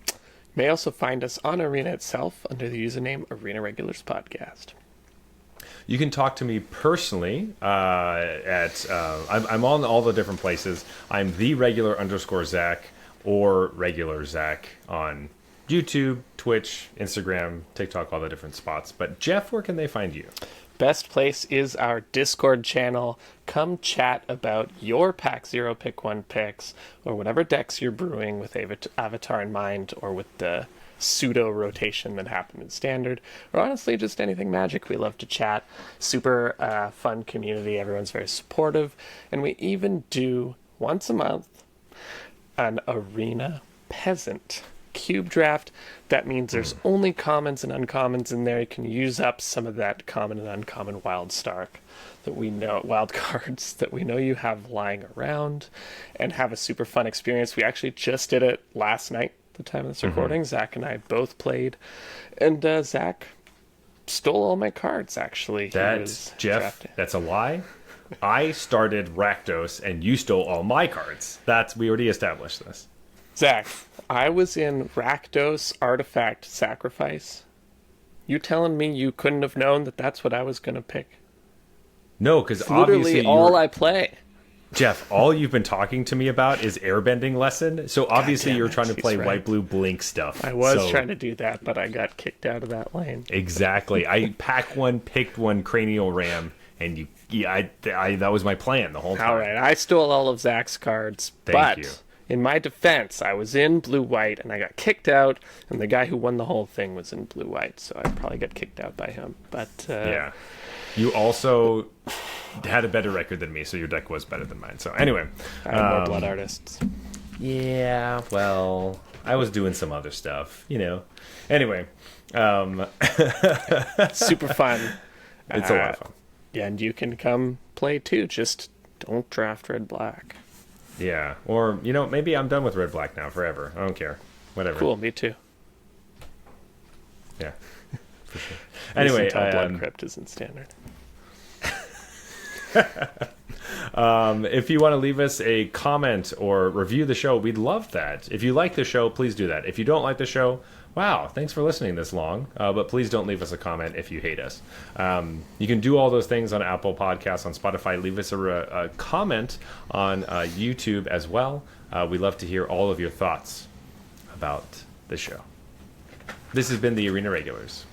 You may also find us on Arena itself under the username Arena Regulars Podcast. You can talk to me personally at I'm on all the different places. I'm the regular_Zach or regular Zach on YouTube, Twitch, Instagram, TikTok, all the different spots. But Jeff, where can they find you? best place is our Discord channel. Come chat about your Pack Zero Pick 1 picks, or whatever decks you're brewing with Avatar in mind, or with the pseudo rotation that happened in Standard, or honestly just anything Magic. We love to chat. Super fun community. Everyone's very supportive, and we even do once a month an Arena Peasant cube draft. That means there's only commons and uncommons in there. You can use up some of that common and uncommon wild cards that we know you have lying around, and have a super fun experience. We actually just did it last night, the time of this recording. Zach and I both played, and Zach stole all my cards. Actually, That's Jeff. That's a lie. I started Rakdos, and you stole all my cards. We already established this. Zach, I was in Rakdos Artifact Sacrifice. You telling me you couldn't have known that that's what I was going to pick? No, because literally obviously all I play. Jeff, all you've been talking to me about is airbending lesson. So obviously you're trying to play right. white, blue, blink stuff. I was trying to do that, but I got kicked out of that lane. Exactly. I picked one cranial ram, and that was my plan the whole time. All right, I stole all of Zach's cards, Thank you. In my defense, I was in blue-white, and I got kicked out, and the guy who won the whole thing was in blue-white, so I probably got kicked out by him. But yeah. You also had a better record than me, so your deck was better than mine. So anyway. I had more blood artists. Yeah, well, I was doing some other stuff, Anyway. Super fun. It's a lot of fun. Yeah, and you can come play too. Just don't draft red-black. Yeah, or, maybe I'm done with red-black now forever. I don't care. Whatever. Cool, me too. Yeah, for sure. Anyway, Blood Crypt isn't Standard. If you want to leave us a comment or review the show, we'd love that. If you like the show, please do that. If you don't like the show, wow, thanks for listening this long. But please don't leave us a comment if you hate us. You can do all those things on Apple Podcasts, on Spotify. Leave us a comment on YouTube as well. We love to hear all of your thoughts about the show. This has been the Arena Regulars,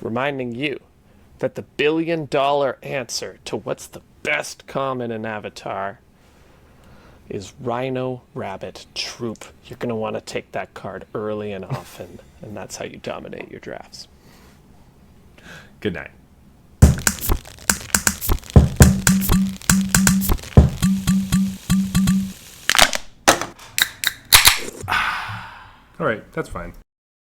reminding you that the $1 billion answer to what's the best common in Avatar is Rhino Rabbit Troop. You're going to want to take that card early and often, and that's how you dominate your drafts. Good night. All right, that's fine.